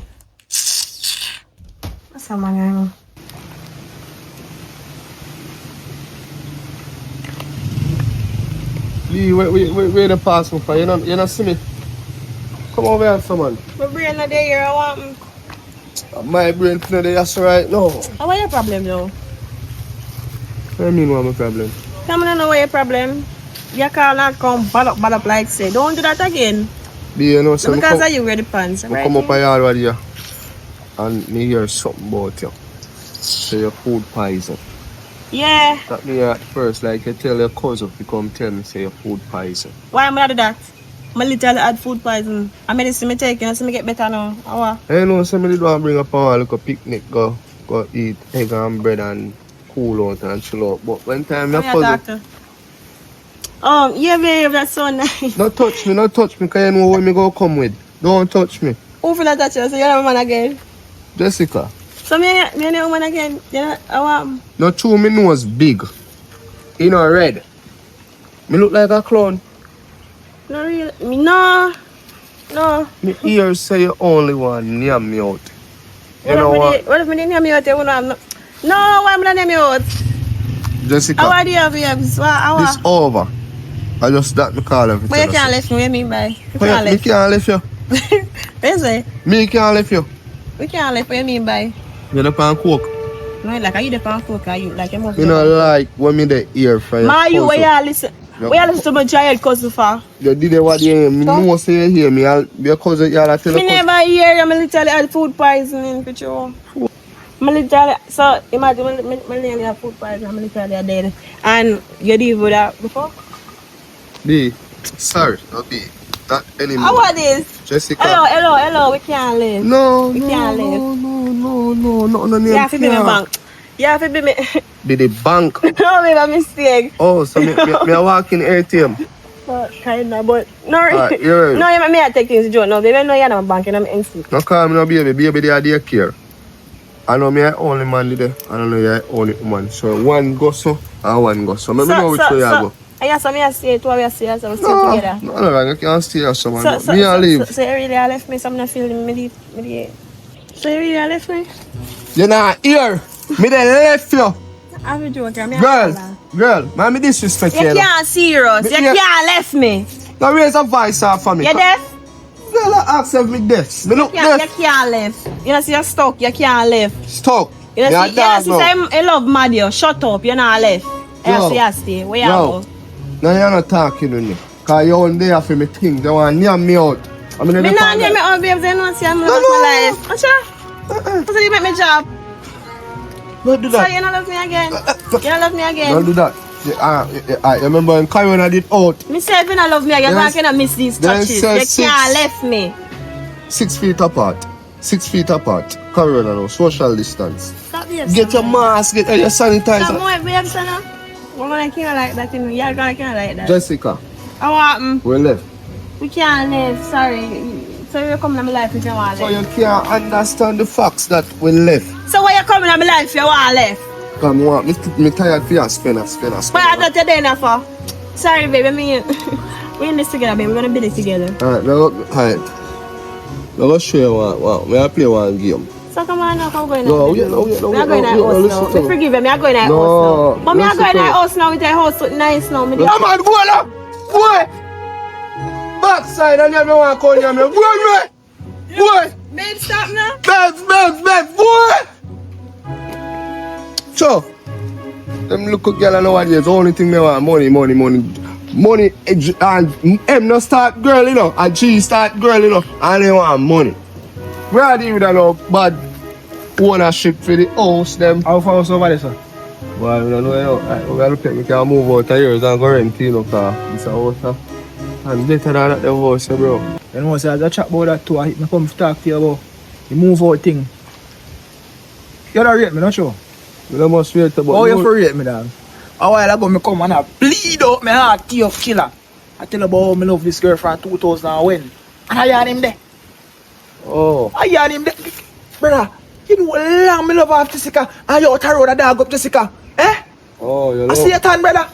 S2: that man?
S4: Lee, where the pass me for? You not see me? Come over here, someone.
S2: My brain not there. I want.
S4: My brain not there, that's right now.
S2: What your problem though?
S4: What do you mean, what's my problem?
S2: Come on, know what your problem. You cannot come bad up like say. Don't do that again.
S4: Lee, you know, so
S2: Because of you wear the pants.
S4: I
S2: Right?
S4: come up here already here and me hear something about you. Say your food poison.
S2: Yeah.
S4: That me at first, like you tell your cousin to come tell me say your food poison.
S2: Why am I do that? I literally had food poison. I medicine me taking, so me get better now. How?
S4: I know somebody don't bring up a look a picnic, go eat egg and bread and cool out and chill out. But when time your cousin,
S2: Doctor. Oh, yeah, babe, that's so nice.
S4: not touch me, cause you know what me go come with. Don't touch me.
S2: Who feel that touch you? So you're a woman again?
S4: Jessica.
S2: So me a woman again? You know, I want...
S4: No true, me nose big. You know, red. Me look like a clown.
S2: No, really. Me, no. No.
S4: Me ears say you only one near me out. You know what?
S2: What if me didn't hear me out? You know, no, why am I not hear me out?
S4: Jessica,
S2: How do you have you?
S4: this over. I just that me call everything.
S2: But you can't leave me, what you mean by? You can't
S4: Me
S2: leave.
S4: can't leave you.
S2: What you say?
S4: Me can't leave you.
S2: We can't leave, what you mean by?
S4: You the pan coke.
S2: No, like, are you the pan cook? Are you, like, you must
S4: You know like when me the ear for your
S2: Ma, you,
S4: cousin.
S2: where you listen?
S4: Yeah.
S2: Where you listen to my child cousin for?
S4: You did it what you hear. Me know say you hear me. Your cousin, you all tell
S2: Me
S4: your cousin.
S2: never hear you, me literally had food poisoning for you. Me literally, so imagine me nearly have food poisoning, me literally are dead. And you did with that before?
S4: B, sorry, not B. Not anymore.
S2: How about this?
S4: Jessica.
S2: Hello, we can't live.
S4: No,
S2: We
S4: no,
S2: can't live.
S4: no,
S2: You have to be my bank. You have to be me.
S4: Be the bank.
S2: No, make a mistake.
S4: Oh, so me walk in ATM.
S2: But kinda, but no,
S4: Alright, you're right.
S2: no, you me I take things to joke. No, baby, no, you're not a bank, you're not instinct.
S4: No call me no baby they are there care. I know me I only man there. I don't know you only woman. So one go so and one go so. Maybe know which way you go.
S2: Yeah, so me I say it, what we say, so we stay
S4: No,
S2: together.
S4: no, you can't stay here so man.
S2: So
S4: Me I leave.
S2: So you really left me, so I'm not feeling me. So you really left me?
S4: You're not here. Me they left you.
S2: I'm a joker, I'm
S4: Girl, man, me disrespect you.
S2: You can't see us, you can't left me.
S4: Now raise a voice off for me.
S2: You deaf?
S4: Girl, I ask if me deaf. Me look
S2: You
S4: deaf.
S2: can't left. You know, see you're stuck, you can't left.
S4: Stuck.
S2: You know,
S4: Me a
S2: see,
S4: dog now.
S2: I love mad you. Shut up, you're not left.
S4: Yo.
S2: You stay. Where you
S4: Yo.
S2: go?
S4: Now you're not talking to me. Cause you're on there for me thing. They want to near me out. I mean,
S2: Me not name me out, babes. I know see I'm living my life. What's So you make me job?
S4: Don't do
S2: So
S4: that.
S2: you don't love me again? You don't love me again?
S4: Don't do that. I remember when Karen I did out
S2: Me say if you don't love me again,
S4: Yes.
S2: I cannot miss these
S4: Then
S2: touches.
S4: say
S2: You
S4: six.
S2: can't left me.
S4: 6 feet apart. 6 feet apart. Karen now, social distance.
S2: Stop this.
S4: Get your mask, get your
S2: Stop
S4: sanitizer.
S2: more, babes. We're gonna kill like that. You're gonna kill like that.
S4: Jessica,
S2: I want
S4: we left.
S2: we can't live. Sorry. So you come in my life if you want
S4: So
S2: to
S4: you can't understand the facts that we left.
S2: So why you coming in my life if you want left?
S4: Come on, me tired for you spend.
S2: But I thought you're there now for. Sorry, baby. I mean, we're in this together, baby. We're gonna build it together.
S4: Alright, now, alright. go show you one. May I play one game?
S3: So come on now, come go in
S4: No,
S3: there.
S4: no,
S3: Me I go in that house now. Me forgive me, I go in that house now. But me I go in that house now with that house so nice now. Me
S4: Come on, go now! Boy! Backside and you don't want to call you, man. Boy!
S3: Babe, stop now.
S4: Babs, boy! So, them look at girl nowadays, the only thing they want, money. Money, and M no start girl, you know, and she start girl, you know, and they want money. We are dealing with a no bad ownership for the house, them.
S1: How far was over there, sir?
S4: Well, we don't know, you know, we gotta we can move out of years and go rent, you know, because it's a house, and better than at the house, bro.
S1: You know, sir, as I chat about that too, I come to talk to you about the move out thing. You don't rate me, not sure?
S4: You don't must wait about.
S1: How you for rate me, dog? A while ago, me come and I bleed out my heart, tear of killer. I tell you about how I love this girl from 2001. And I had him there.
S4: Oh.
S1: I had him there. Brother, you know how long I love her, Jessica, and you out the road a dog up, Jessica. Eh?
S4: Oh, you
S1: I
S4: love
S1: see your turn, brother.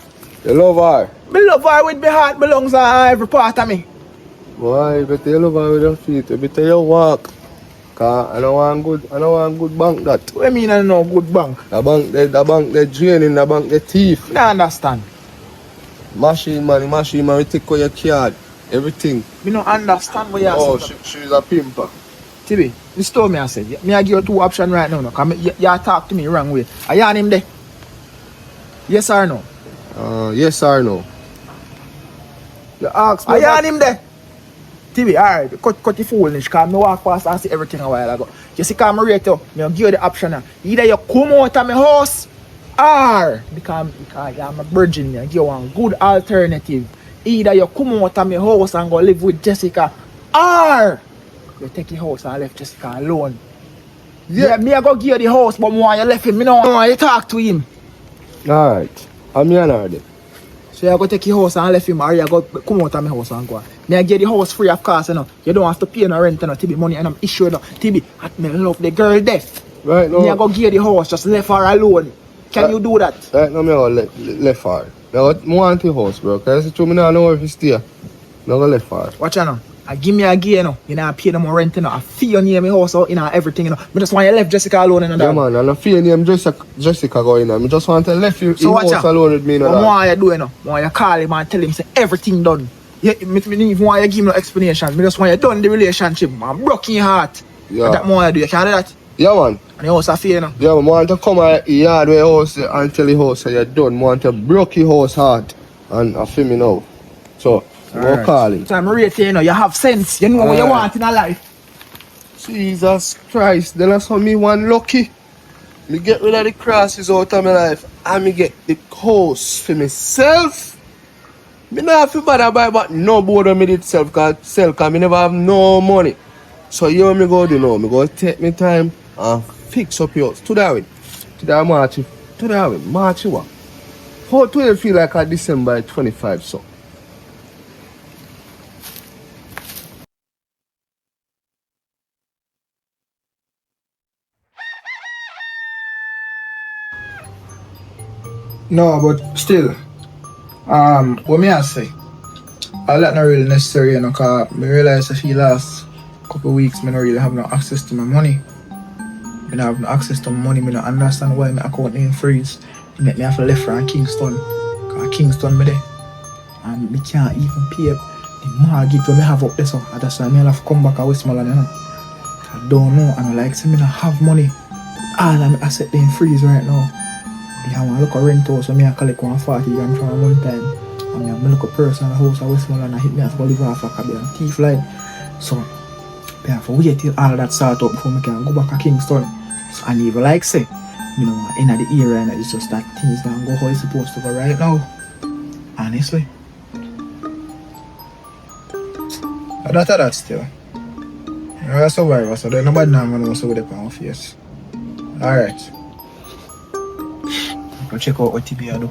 S4: You love her?
S1: Me love her with my heart, belongs to every part of me.
S4: Why? But you love her with your feet, you better you walk. Cause I don't want good bank that.
S1: What do you mean I know good bank?
S4: The bank they draining, the bank they thief.
S1: I understand.
S4: Machine man, we take out your card, everything.
S1: Me don't understand what you're
S4: Oh,
S1: saying.
S4: she's a pimper.
S1: Tibi, this told me I said, me I give you two options right now, because you talk to me wrong way. Are you on him there? Yes or no?
S4: Yes or no? You ask me.
S1: Are you on him there? Tibi, alright, cut the foolish, because I walk past and see everything a while ago. You see, because I rate you, I give you the option now. Either you come out of my house, or, because I'm a virgin, I give you one good alternative. Either you come out of my house and go live with Jessica, or you take your house and left Jessica alone. Yeah, me I go give you the house, but more you left him, me no want you talk to him.
S4: Alright, I'm here now then.
S1: So you go take your house and left him, or you go come out of my house and go. Me I get the house free of cost, you know. You don't have to pay no rent, you know, Tibi, money and I'm issued, you know. Tibi, I love the girl death.
S4: Right now.
S1: Me I go give the house, just left her alone. Can you do that?
S4: Right now, me I left her. I want the house, bro. Because it's true, me don't know if it's there. I go left her.
S1: Watch out now. I give me a gear, you know. You know, I pay them more rent, you know. I feel near my house, you know, everything, you know. I just want you left Jessica alone, you know.
S4: Yeah, man, and I feel name Jessica going on. I just want to left you
S1: So
S4: in house alone with me, you know.
S1: What more you do, you know? Want you call him and tell him, say, everything done. Yeah, me even want you give me no explanations. Me just want you done the relationship, man. Broke your heart.
S4: Yeah.
S1: And that more you do. You can't do that.
S4: Yeah, man.
S1: And you also feel, you know.
S4: Yeah, man, I want to come at the yard where house and tell the house that you're done. I want to broke your house heart. And I feel me now. So, go call him.
S1: So I'm rate you, you know. You have sense. You know what you want in a life.
S4: Jesus Christ, then that's how me one lucky. Me get rid of the crosses out of my life and me get the house for myself. Me not feel bad about but no board of me did self cause me never have no money. So you know me go do now. Me go take me time and fix up your house. Today March what? How do you feel like a December 25 so?
S1: No, but still, what me I say, all that not really necessary, you know, cause I realize that the last couple of weeks, I don't really have no access to my money. I don't have no access to my money, I don't understand why my account name freeze. It make me have to left from Kingston, cause Kingston me there. And me can't even pay the mortgage when I have up there, so that's why I have to come back to Westmoreland, you know. I don't know, and I like say I don't have money. All of my assets they freeze right now. I want to look at rent house, so I collect 140 grand from one time. And I look at personal house at Westmoreland and hit me as go live off a cabin and thief line. So I have to wait till all that sort out before I can go back to Kingston. So I even like say, you know, in the area and it's just that things don't go how it's supposed to go right now. Honestly. But that still. You're a survivor, so there's nobody now going to know with it on my face. Alright. Go check out what TV I do.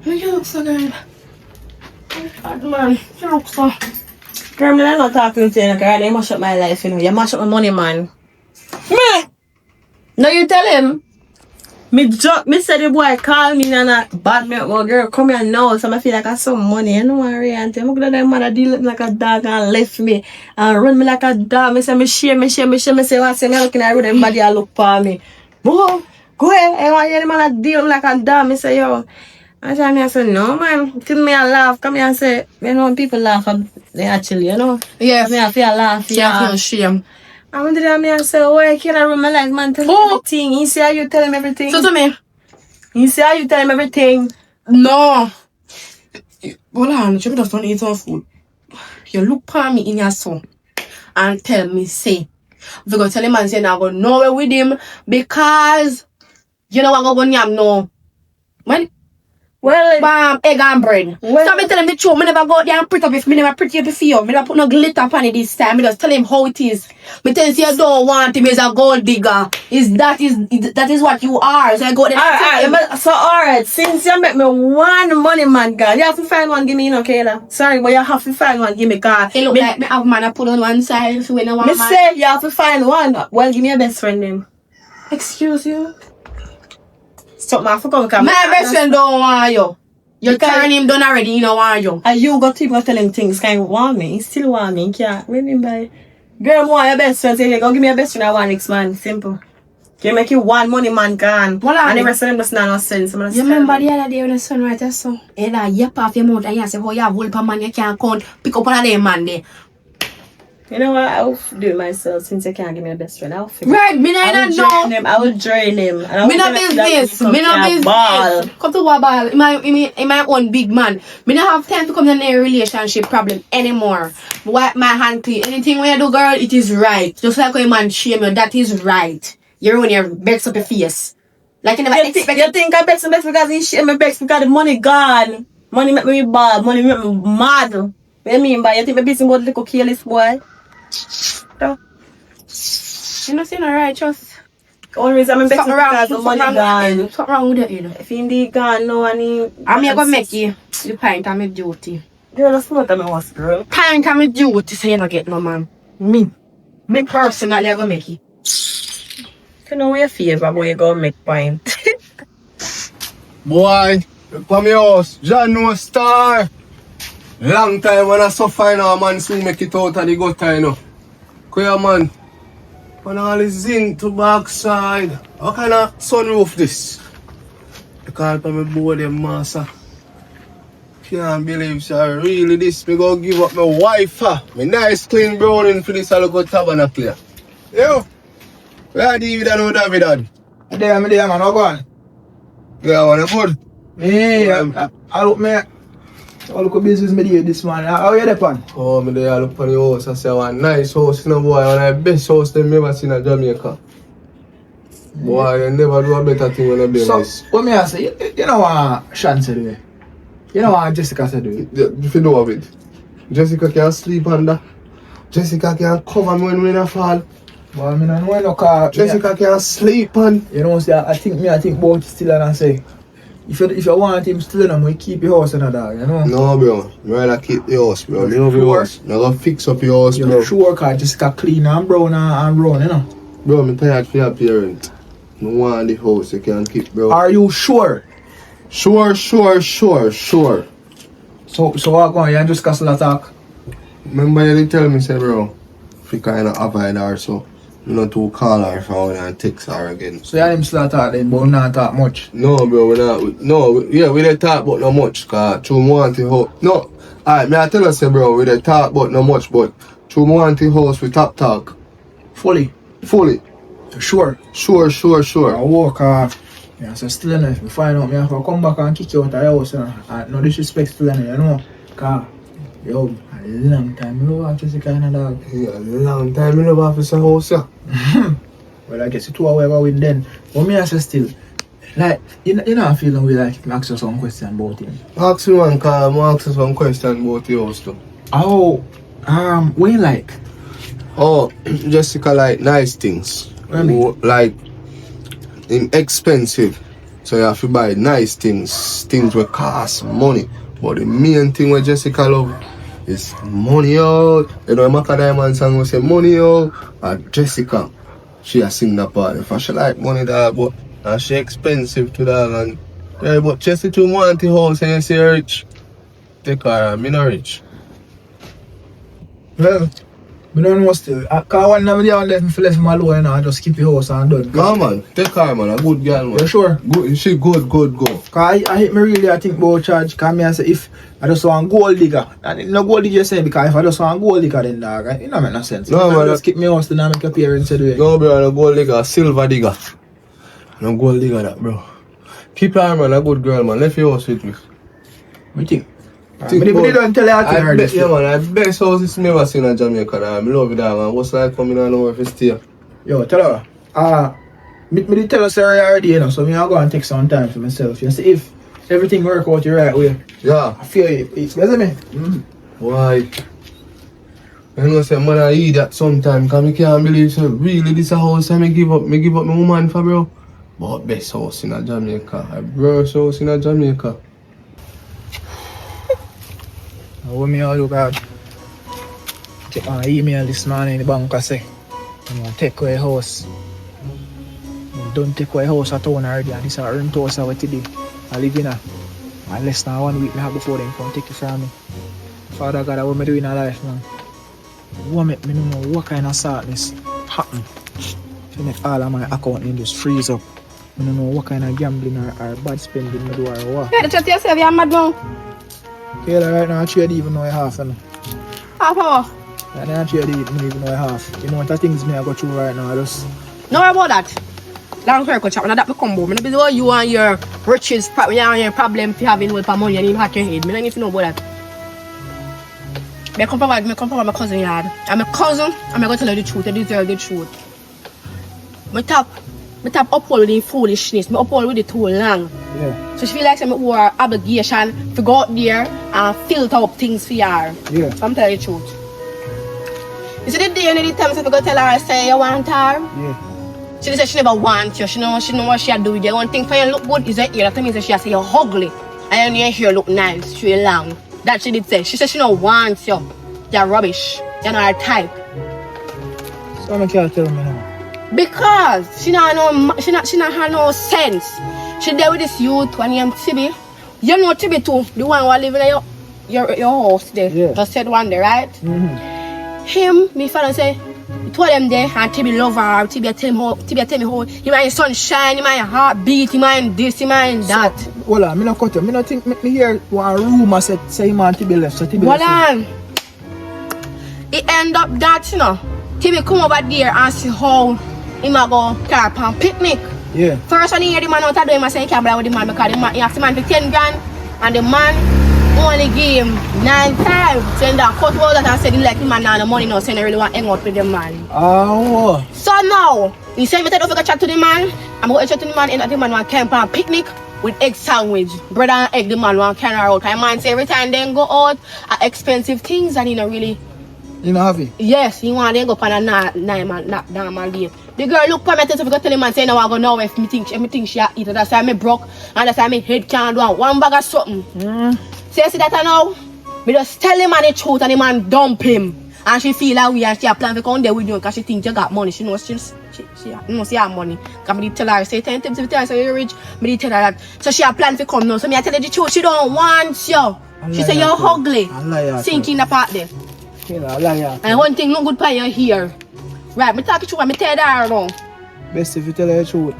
S3: You look so good. Man, you look so. Girl, I'm not talking to you, girl. You mash up my life, you know. You mash up my money, man. Me! No, you tell him. Me said the boy call me and I bad me up. Well, girl, come here now. So I feel like I have some money. You know what I am going to that man deal with me like a dog and left me and run me like a dog. I say, me share. Me say, what's me looking at everybody I look for me. Boy, go ahead. I want the man deal with me like a dog. I say, yo. I said, no, man. Till me I laugh. Come here and say, you know, when people laugh, they actually, you know.
S2: Yes.
S3: Me I feel laugh.
S2: Yeah, I feel shame.
S3: I went to them and say, why can't I run my life, man? Tell me everything. You see how you tell him everything?
S2: So to me.
S3: You see how you tell him everything?
S2: No. Hold on, you just don't eat some food. You look for me in your son and tell me, say, if you go tell him and say, now go nowhere with him because you know what I'm going to no. When? Well, egg and bread. Well, so I tell him the truth. I never go out there and pretty up if me never pretty up for you. I never put no glitter upon it this time. I just tell him how it is. I tell him you don't want him as a gold digger. That is what you are. So I go there.
S3: Alright, since you make me one money man, girl, you have to find one give me, you know, Kayla. Sorry, but you have to find one give me, girl.
S2: It look like me have man I put on one side so when I want
S3: man. Say you have to find one. Well, give me a best friend name.
S2: Excuse you?
S3: Stop my fuck up.
S2: My best friend don't want you. You turn him down already, he don't want you.
S3: And you got people tell him things, kind of want me. He still want me. Can't wait me by. Girl, I want your best friend. Say, go give me a best friend. I want next man. Simple. Can make you one money man can.
S2: Well,
S3: and the rest of them just not no sense.
S2: You remember the other day when the sun right there so? And I yap off your mouth and you say, oh, you have whole per man, you can't count. Pick up on a man there.
S3: You know what? I'll do it myself since you can't give me a best friend. I'll figure
S2: right, me not know.
S3: I will drain him.
S2: Me not business. Me not business. Come to what ball? In my own big man. Me not have time to come in a relationship problem anymore. Wipe my hand clean. Anything when you do, girl, it is right. Just like when a man shame you, that is right. You ruin your vex up your face. Like you never expect.
S3: You think I vex because he shame me vex because the money gone. Money make me bad. Money make me mad. What do you mean by you think me busy about little careless boy?
S2: No. You know, saying alright, just.
S3: Only reason I'm better because the money gone.
S2: Something wrong with it, you know.
S3: If indeed gone, no one.
S2: I'm going to make you the pint of my duty.
S3: Girl, that's not what I was, girl.
S2: Pint of my duty, so you don't get no man. Me personally, I'm going to make you.
S3: You know your favor, boy, you go make pint.
S4: Boy, come your house, John no star. Long time when I so fine now, man, see make it out of the gutter, you know. Queer man, when all this zinc to backside, what kind of sunroof this? I call for my boy them master. Can't believe, sir, really this, me go give up my wife, my nice clean browning for this local tabernacle. Yo, where Davi Dan or Davi Dan?
S1: There, man, how go on?
S4: Yeah, man, good.
S1: Yeah, I look, man. I look at business me there this morning. How are you there, pan?
S4: Oh, me there look for the house. I say, one nice house, you know, boy. One of the best house them ever seen in Jamaica. Boy, you never do a better thing when you be nice.
S1: What me I say? You know what Shan said do it? You know what Jessica said do it?
S4: If you know of it. Jessica can sleep under. Jessica can cover me when I fall.
S1: Well, I mean, I know no car.
S4: Jessica can sleep on.
S1: You know, see, I think about it still and I say, if you want him still in we keep your house in a dog, you know?
S4: No, bro. You rather keep the house, bro. You love your house. Now go fix up your house, bro.
S1: You're sure, cause Jessica clean and brown and brown, you know?
S4: Bro, I'm tired for your parent. No want the house you can keep, bro.
S1: Are you sure?
S4: Sure.
S1: So what going? You just castle attack?
S4: Remember you did tell me, say, bro, if you kind of avoid her, so you know to call her phone and text her again.
S1: So you and him still talk then, but not talk much?
S4: No, bro, we don't talk about no much, cause through want the house. No, alright, me I tell you, say, bro, we don't talk about no much, but through want the house, we talk.
S1: Fully? Sure.
S4: Sure.
S1: I walk off. Yeah, so still in it. We find out me have to come back and kick you out of your house, you know. No disrespect still in it, you know. Cause, yo, a long time you love Jessica and a dog.
S4: Yeah, a long time you love officer house, yeah.
S1: Well, I guess it's 2 hours with then. But me I say still, like, you know I feel we like ask you some question about him.
S4: Ask me one, cause I'm asking some question about the house too.
S1: Oh, what you like?
S4: Oh, Jessica like nice things.
S1: Really?
S4: Like expensive. So you have to buy nice things. Things will cost money. But the main thing what Jessica love It's money out. You know, Maca Diamond song will say money out. And Jessica, she a sing that part. If I she like money dog, but she expensive to dog. And yeah, but Chelsea too want the house and you say rich. Take her, me not rich.
S1: Well, I don't know still. Because one time I left me alone and I just keep the house and done.
S4: No man, take her man, a good girl man.
S1: You sure?
S4: Good, she good.
S1: Because I hate me really, I think about charge. Because I say if I just want gold digger, and no gold digger you say because if I just want gold digger then dog, it don't make no sense.
S4: No man,
S1: just keep me house then I make a parents do it.
S4: No bro, no gold digger, silver digger. No gold digger that bro. Keep her man, a good girl man, left your house with me.
S1: What you think? But they don't tell you how to hear this.
S4: Yeah man, the best house is never seen in Jamaica. I love it that man. What's like coming on over if you stay?
S1: Yo, tell her. Me did tell us already, you know, so me I'll go and take some time for myself. You see if everything work out the right way.
S4: Yeah.
S1: I feel it. It's better me.
S4: Why? You know say man I eat that sometime because I can't believe so really this a house and me give up my woman for bro. But best house in Jamaica. A worst house in Jamaica.
S1: What me all look at? Check my email this morning in the bank and say I'm gonna take away house. Don't take away house at town already and this is a rent house I today. I live in a less than 1 week me have before them come take it from me. Father God, what me doing in life man? What make me know what kind of sadness happen to make all of my account in just freeze up. I don't know what kind of gambling or bad spending me do or what.
S2: Yeah, just yourself, you're mad now.
S1: Kayla, right now I trade even know I half and
S2: Half hour.
S1: right now I trade even know I half. You know what the things me I go through right now I just
S2: No worry about that. Long hair cut, when that me come home. I don't know you and your riches, you and your problem if you having with money and you have your head. I don't need to know about that. I come from my cousin yard. I'm a cousin, I'm going to tell you the truth, I deserve the truth. I tap uphold with the foolishness, I uphold with it too long.
S1: yeah.
S2: So she feel like I'm over obligation to go out there and filter up things for her.
S1: Yeah.
S2: So I'm telling you the truth. You see the day and the time I go tell her, say you want her?
S1: Yeah.
S2: She said she never wants you, she know what she do with you. One thing for you look good is your ear. That means that she say you're ugly. And your hair look nice, straight long. That she did say. She said she don't want you. You're rubbish. You're not her type.
S1: So I can't tell me now.
S2: Because she not have no sense. She there with this youth when named Tibi. You know Tibi too, the one who live in your house there.
S1: Yeah.
S2: Just said one day, right?
S1: Mm-hmm.
S2: Him, me father say, he told them there and Tibi love her, Tibi tell me how he mind sunshine, he mind heartbeat, he mind this, he mind that.
S1: So, hold on, I don't cut you. I don't think me hear one rumor say him and Tibi left. So Tibi
S2: Hold
S1: left.
S2: on. It end up that, you know, Tibi come over there and see how he might go car and picnic.
S1: Yeah.
S2: First when he hear the man out of the door, he say he can't buy with the man because he asked the man for 10 grand and the man only give him 9 times. So in that cut all that and said he like the man now the money now, so he really want to hang out with the man.
S1: Oh.
S2: So now, he said, I don't chat to the man. I'm going to chat to the man and the man want to camp and picnic with egg sandwich. Bread and egg, the man want to carry her out. I man say every time they go out, expensive things and he not really.
S1: You know happy?
S2: Yes, he want to go up on a normal day. The girl look for me to tell the man say no I go now if me think she eat it. That's why me broke and that's why me head can't do one bag of something. So you see that now? Me just tell him the truth and the man dump him. And she feel like we and she a plan to come there with you because she think you got money. She knows she knows she have money. Because me tell her, say 10 times every time say you're rich, me tell her that. So she a plan to come now. So me I tell her the truth, she don't want you. She say you're ugly. Sink in the part there. And one thing no good for you here. Right, me talk to you, me tell her now.
S1: Best if you tell her the truth.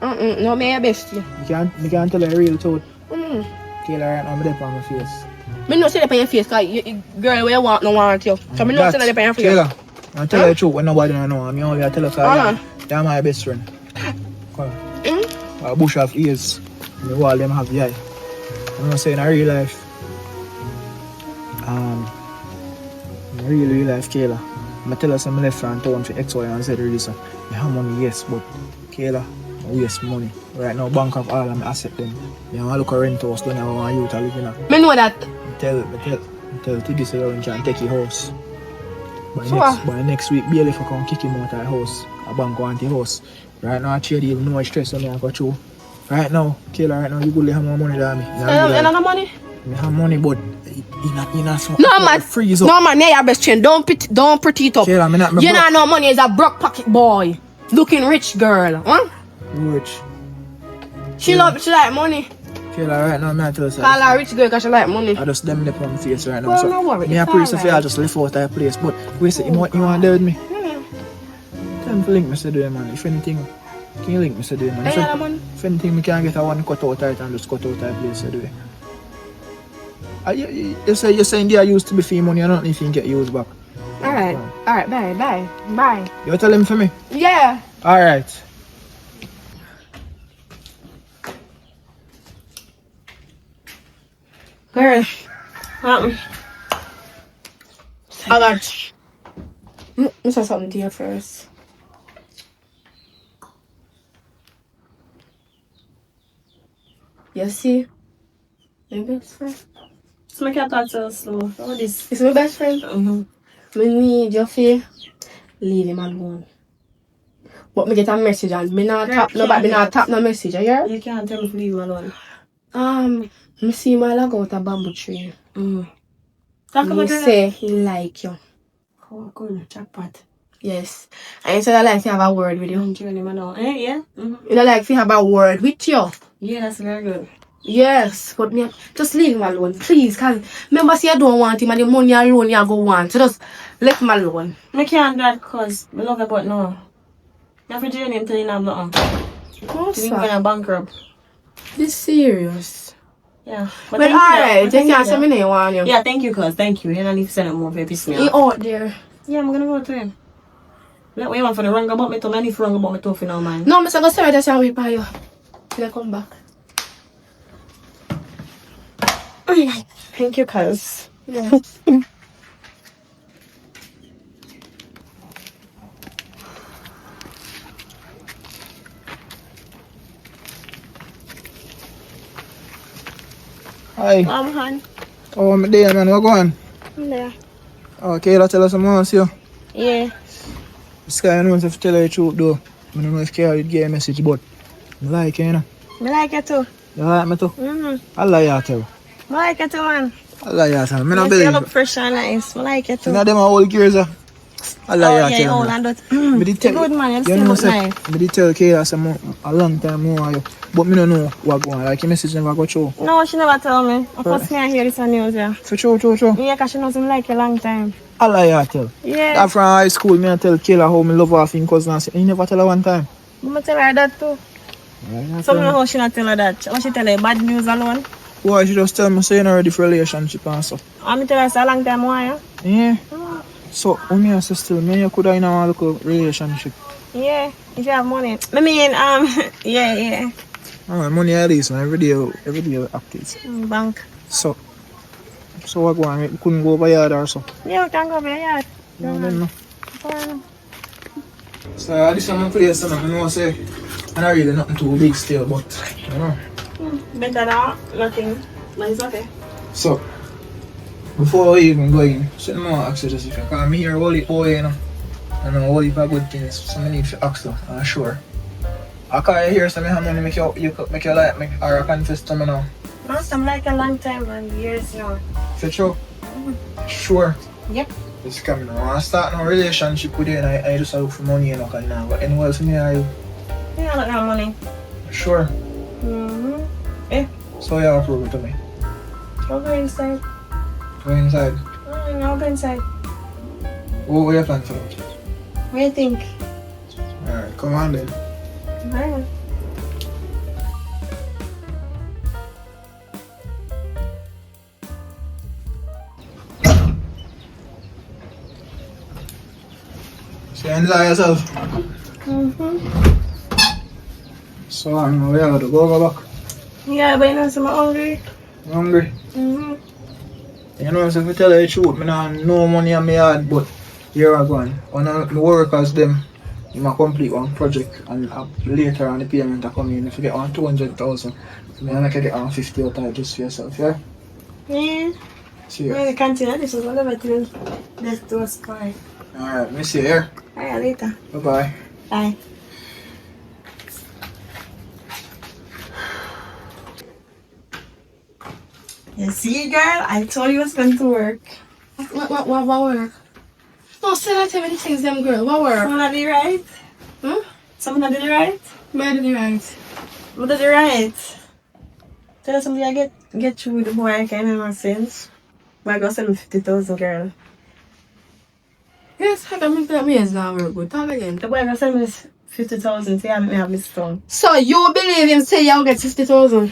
S2: No, me best.
S1: Me can't tell her the real truth. Tell her right now, I'm there on my face.
S2: Me no say that on your face, because girl, where you want, no want you. So me no say that on your face.
S1: Tell her. I tell her the truth when nobody don't know. I'm only tell her you're my best friend. Come on. A bush of ears. The wall them have the eye. I'm not saying in real life. In real life, Kayla. I tell her some left from town for X, Y, and Z reason. I have money, yes, but Kayla, I waste money. Right now, bank of all of my assets them. You know, I look at rent house, don't have one youth to live in.
S2: Me know that.
S1: Tell Tiddy so you can take your house. By next week, Bailey for come kick him out of the house. A bank want the house. Right now, I trade even no stress on me I go through. Right now, Kayla, right now, you could have more money than me.
S2: You have money?
S1: I have money, but in a small.
S2: No man,
S1: freeze up.
S2: no man, yeah, your best friend. Don't pretty it up.
S1: Kayla, me not
S2: You know no money is a broke pocket boy. Looking rich girl. Huh?
S1: Rich.
S2: She like money.
S1: Kayla, right now, I'm not tell you.
S2: Call her rich girl because she like money.
S1: I just them lip on my face right now.
S2: Well,
S1: so
S2: no worry,
S1: me a
S2: it's
S1: priest of
S2: alright.
S1: I just left out that place. But we say, you want to deal with me? Tell me to link me to do it, man. If anything, can you link me to do it, man?
S2: Hey, yeah, man.
S1: If anything, me can get a one cut out right and just cut out that place to do it. You say you're saying they are used to be fee money, I don't know if you can get used back.
S2: Alright, bye.
S1: You tell him for me?
S2: Yeah.
S1: Alright.
S2: Girl. I got. Let me say something to you first. You see? My best friend.
S3: Just make your talk so slow. All this.
S2: It's my best friend. Me need you to leave him alone. But me get a message and me not tap no message, you hear?
S3: You can't tell me to leave him alone.
S2: Me see him while I go out a bamboo tree.
S3: Talk
S2: He
S3: about
S2: say he like you.
S3: Oh, good. Jackpot.
S2: Yes. And he said I like to have a word with you.
S3: I'm doing him now. Yeah?
S2: You know, like to have a word with you.
S3: Yeah, that's very good.
S2: Yes, but me just leave him alone, please. Cause remember, say I don't want him and the money alone you go want. So just let him alone.
S3: I can't do that because I love you, but no. You have to join him till you have nothing.
S2: No,
S3: He's going to bankrupt.
S2: Be serious.
S3: Yeah.
S2: But alright, you can't say me name want you.
S3: Yeah, thank you, cuz. Thank you. You don't need to send him more for piss me
S2: He
S3: off.
S2: out there.
S3: Yeah, I'm gonna go to him. What you want for the wrong about me too? I need for wrong about me too for now, man.
S2: No, I'm going to say that I wait for you. Till I come back.
S3: Thank you, cuz.
S2: Yeah.
S1: Hi.
S3: Han.
S1: Oh, I'm there, man. What going?
S3: I'm there.
S1: Okay, let's tell us some more, see you.
S3: Yeah.
S1: This guy knows if tell you the truth, though. I don't know if Kayla did get a message, but I like you, you know.
S3: I like it too.
S1: You like me too? I like you, too.
S3: I like it too, man.
S1: I like you, too. I
S3: You
S1: don't
S3: still
S1: believe
S3: look fresh and nice. I like it too.
S1: you know them are old gears, I like you,
S3: yeah,
S1: too.
S3: old and that.
S1: Me did tell
S3: You're good, man. You
S1: you
S3: still
S1: know,
S3: look
S1: say,
S3: nice.
S1: me did tell Kayla some a long time more, you. But me don't know what going on. Like, your message never go through.
S3: No, she never tell me. Of course, me I hear this on news, yeah.
S1: For true.
S3: Yeah, because she knows him like a long time.
S1: I like you, too.
S3: Yeah.
S1: That from high school, me I tell Kayla how me love her for him cousin. You never tell her one time.
S3: I'm going to tell her that too.
S1: Right,
S3: So, I don't know how she not tell her that. What she tell her? Bad news alone?
S1: Why she just tell me so you're not ready for relationship and stuff.
S3: I'm tell her it's a long time why, yeah?
S1: Yeah. So, me and sister, me and you could have in a local relationship.
S3: Yeah, if you have money. I mean, yeah.
S1: Alright, money at least, man. Every day active.
S3: Bank.
S1: So what go on? We couldn't go over yard or so.
S3: Yeah, we can go over here.
S1: No. So this is my place, and I know say I'm not really nothing too big still, but you know.
S3: Better than nothing, but it's okay.
S1: So before we even go in, something more ask you just if you come here all the boy, you know. And all the good things, so I need to ask you, I'm sure. I can't hear some of money make you like me or I confess to me now.
S3: No, I'm like a long time and years now.
S1: For sure? Sure.
S3: Yep.
S1: It's coming now. I start no relationship with you and I just look for money, you know, kind of. But anywhere else me are you?
S3: Yeah, I don't have money.
S1: Sure.
S3: Yeah.
S1: So you approve it to me.
S3: I'll go inside.
S1: Go inside.
S3: I'll go inside.
S1: What you plan for that?
S3: What do you think?
S1: Alright, come on then.
S3: Alright.
S1: So you enjoy yourself? So I know we have to go back.
S3: Yeah, but you know, so I'm hungry.
S1: You hungry? You know, so if I tell you the truth, I don't no money on my yard, but here I go on. One of the workers, them, I complete one project and later on the payment I come in, if you get on 200,000, I can get on 50 or that just for yourself, yeah?
S3: Yeah.
S1: See you.
S3: Maybe continue this is whatever till let's do a sky.
S1: Alright, me see you here.
S3: Alright, later.
S1: Bye-bye.
S3: Bye. You see, girl? I told you it's going to work.
S2: What work? No, say that to many things, them girl. What work?
S3: Someone did it right?
S2: Huh?
S3: Someone did it right?
S2: Where did you right?
S3: What did it right? Tell us something I get you with the boy I can't have sense. But I got 50,000, girl.
S2: Yes, I can make that me as not work good. Talk again.
S3: The boy got 50,000, so I don't have this tongue.
S2: So you believe him say you'll get 50,000?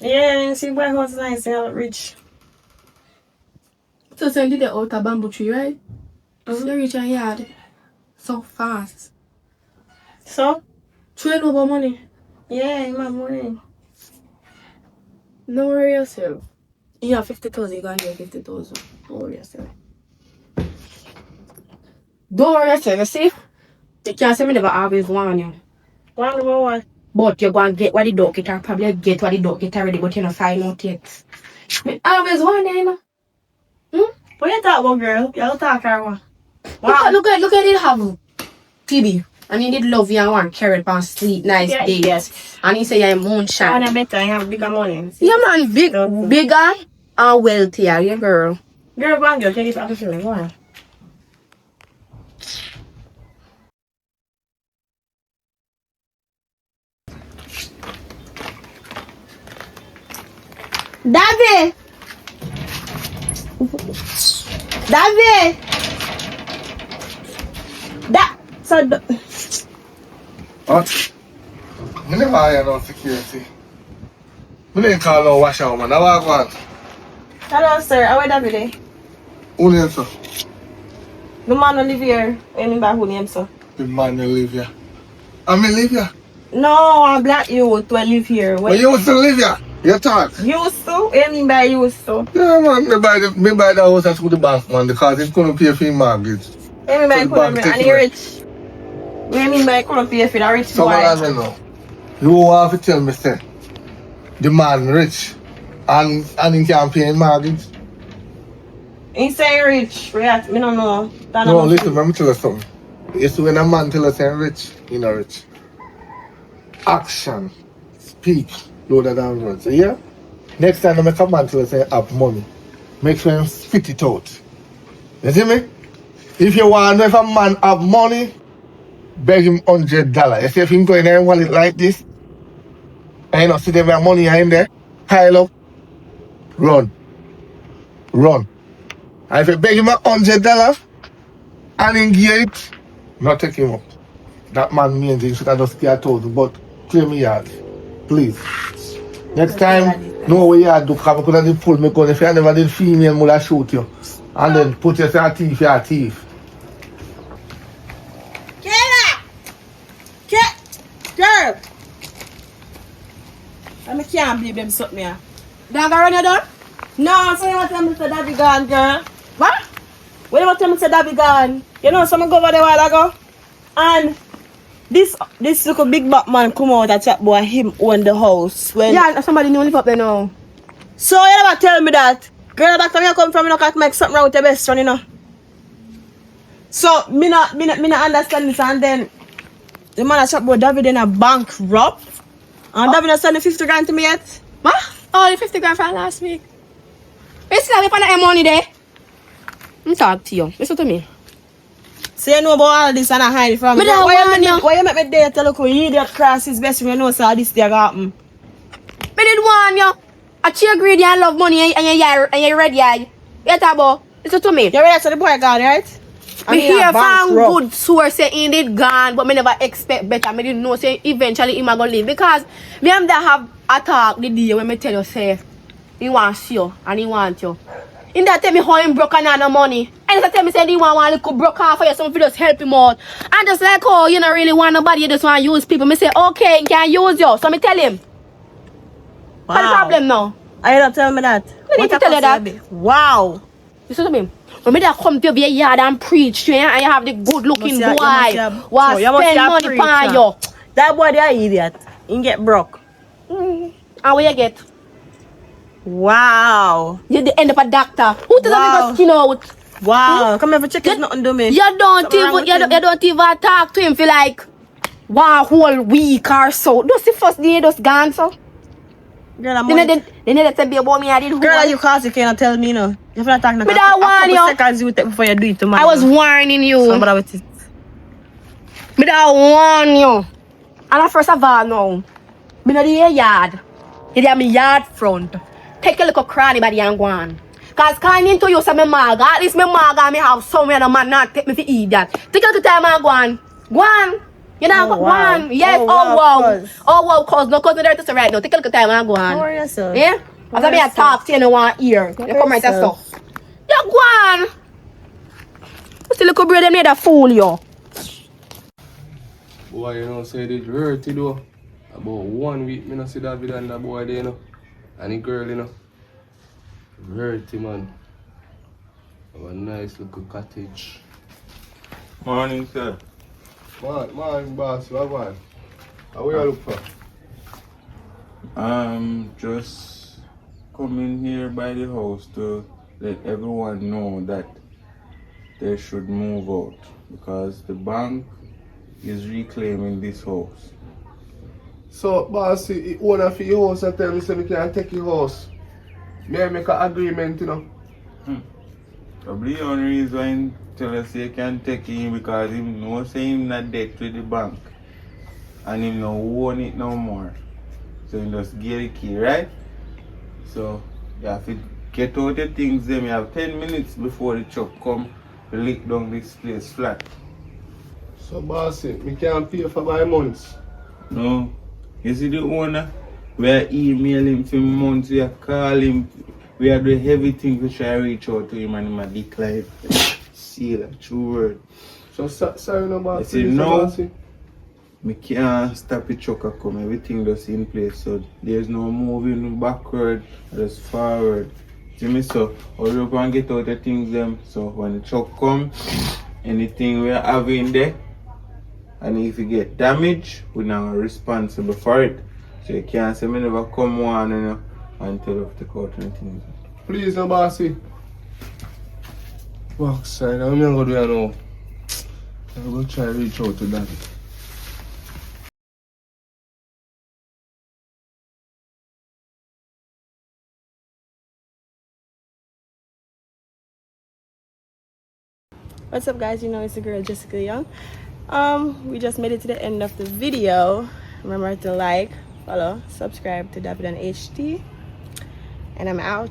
S3: Yeah, you see, boy was nice, you're rich.
S2: So send it out a bamboo tree, right? So you reach a yard so fast.
S3: So?
S2: Trade over money.
S3: Yeah, you have money.
S2: Don't worry yourself. You have 50,000, you gonna get 50,000. Don't worry yourself. Don't worry yourself, you see? You can't say me never always want you.
S3: Want about what?
S2: But you're going to get what the dog get, or probably get what the dog get already, but you're not sign out yet. I always want you, you know.
S3: What you talk about, girl? You talk or what? Wow.
S2: Look at it have TB. And he did love you and want carrot and sleep nice days.
S3: Yes.
S2: And he say you're moonshine.
S3: And I better I have bigger money.
S2: Yeah man, bigger and wealthier, yeah girl.
S3: Girl, go on, girl. Take it off the feeling. Go on.
S2: Davi!
S4: What? I never hire no security. I didn't call no washer man. I want.
S3: Hello, sir. How are you today?
S4: Who name sir?
S3: The man who live here. Anybody who name, sir?
S4: The man who live here. I mean live here.
S3: No, I'm black youth who live here.
S4: But you used to live here. You talk.
S3: Used to? What do you mean by used to?
S4: Yeah man, me buy the house and to the bank man because it couldn't pay for your mortgage.
S3: What do you mean by couldn't pay? And he rich? What do you mean by couldn't pay for the rich
S4: So
S3: boy?
S4: what I know? You have to tell me say the man rich and he can't pay his mortgage.
S3: He say rich. Wait, me don't know.
S4: No, listen, let me tell you something. You see when a man tell us he's rich, he not rich. Action, speak, louder than words. Yeah? Next time I make a man tell us he have money, make sure him spit it out. You see me? If you want to know if a man have money, beg him $100. You see if him go in there and wallet like this, and you know see them have money in there, pile up, run. And if you beg him $100 and engage, not take him up. That man means he should have just pay 1,000, but clear me yard. Please. Next time, know what you do, because I could have pulled me gun. If you never did female, I will shoot you. And then put yourself a thief, you're a thief.
S3: Girl! I can't believe them something here.
S2: Dog run your door?
S3: No, so you want to tell me say Davi gone, girl?
S2: What?
S3: What you want to tell me say Davi gone? You know, someone go over there a while ago. And this little big back man come out and chat boy him own the house. When
S2: Yeah, somebody new live up there now.
S3: So you never tell me that. Girl, back time you come from, you know, can't make something wrong with your best friend, you know. So me not understand this, and then the man I chat about Davi then a bankrupt. And Davi not send the 50 grand to me yet.
S2: What? Oh, the 50 grand from last week. You still have that money there? I'm talking to you. Listen to me.
S3: So you know about all this and I hide it from me. Why you make me date a look who idiot cross his best friend, you know so this thing happen?
S2: I did warn you. I cheer greedy and love money and you ready. You talk about. Listen to me.
S3: You ready to the boy gone, right?
S2: Me hear from good source say he did gone, but me never expect better. Me didn't know say eventually he might go live because me am there have a talk the day when me tell you say he wants you and he want you. In that tell me how him broke and no money. And he tell me say he want one little broke off for you, so if you just help him out. And just like oh you don't really want nobody, you just want to use people. Me say okay, he can use you. So me tell him. What's the problem now?
S3: I don't tell me that.
S2: I need to tell you that.
S3: Wow.
S2: Listen to me. When I come to your yard and preach to you and you have the good looking boy who spend money on you.
S3: That boy they are idiot. He get broke.
S2: And what you get?
S3: Wow.
S2: You end up a doctor. Who tell me to skin out?
S3: Wow. Come here check it nothing to me.
S2: You don't even talk to him for like 1 whole week or so. Just the first day just gone so.
S3: Girl, I'm
S2: They need to be about me. I did.
S3: Girl, you cause you cannot tell me, no. If you're not talking,
S2: Me don't warn you.
S3: seconds you take before you do it to man.
S2: I was warning you.
S3: So, but with it.
S2: Me don't warn you. And first of all, no. Me not the yard. You are my yard front. Take a little cranny by the young one. Cause calling into you say me maga. At least me maga me have somewhere the man not take me for eat that. Take a little time and go on. Go on. You know, go on. Yes, oh wow, cause no cause me there to say right now. Take a little time and go on.
S3: How are yourself?
S2: Yeah? As I be a talk to you in one ear. You come right and stuff. You go on. You still little brother made a fool you.
S4: Boy, you know, say this dirty though. About 1 week, me not see Davi Dan that boy there, you know. And the girl, you know. Dirty, man. Have a nice little cottage.
S5: Morning, sir.
S4: Man, boss, what one? How you look for?
S5: Just coming here by the house to let everyone know that they should move out because the bank is reclaiming this house.
S4: So, boss, the owner for your house and tell me so we can take your house. May I make an agreement, you know?
S5: Probably the only reason why tell us you can take him because him know say him not debt with the bank and him no own it no more. So he just get the key, right? So you have to get out the things them. You have 10 minutes before the truck come to lick down this place flat.
S4: So, boss, we can't pay for my months.
S5: No. You see the owner? We are emailing him for months, we are calling him, we are doing everything to try to reach out to him and him a decline. See that true word.
S4: So, sorry no, boss.
S5: I say no. We can't stop the truck and come, everything just in place. So there's no moving backward, just forward. See me so, hurry up and get out the things them. So when the truck come, anything we are having there, and if you get damage, we're not responsible for it. So you can't say me never come on, you know, and tell us to cut anything.
S4: Please no, bossy. Fuck, side, I'm not going to do now. I'm going to try to reach out to Daddy.
S3: What's up, guys? You know it's the girl Jessica Young. We just made it to the end of the video. Remember to like, follow, subscribe to Davi Dan HT, and I'm out.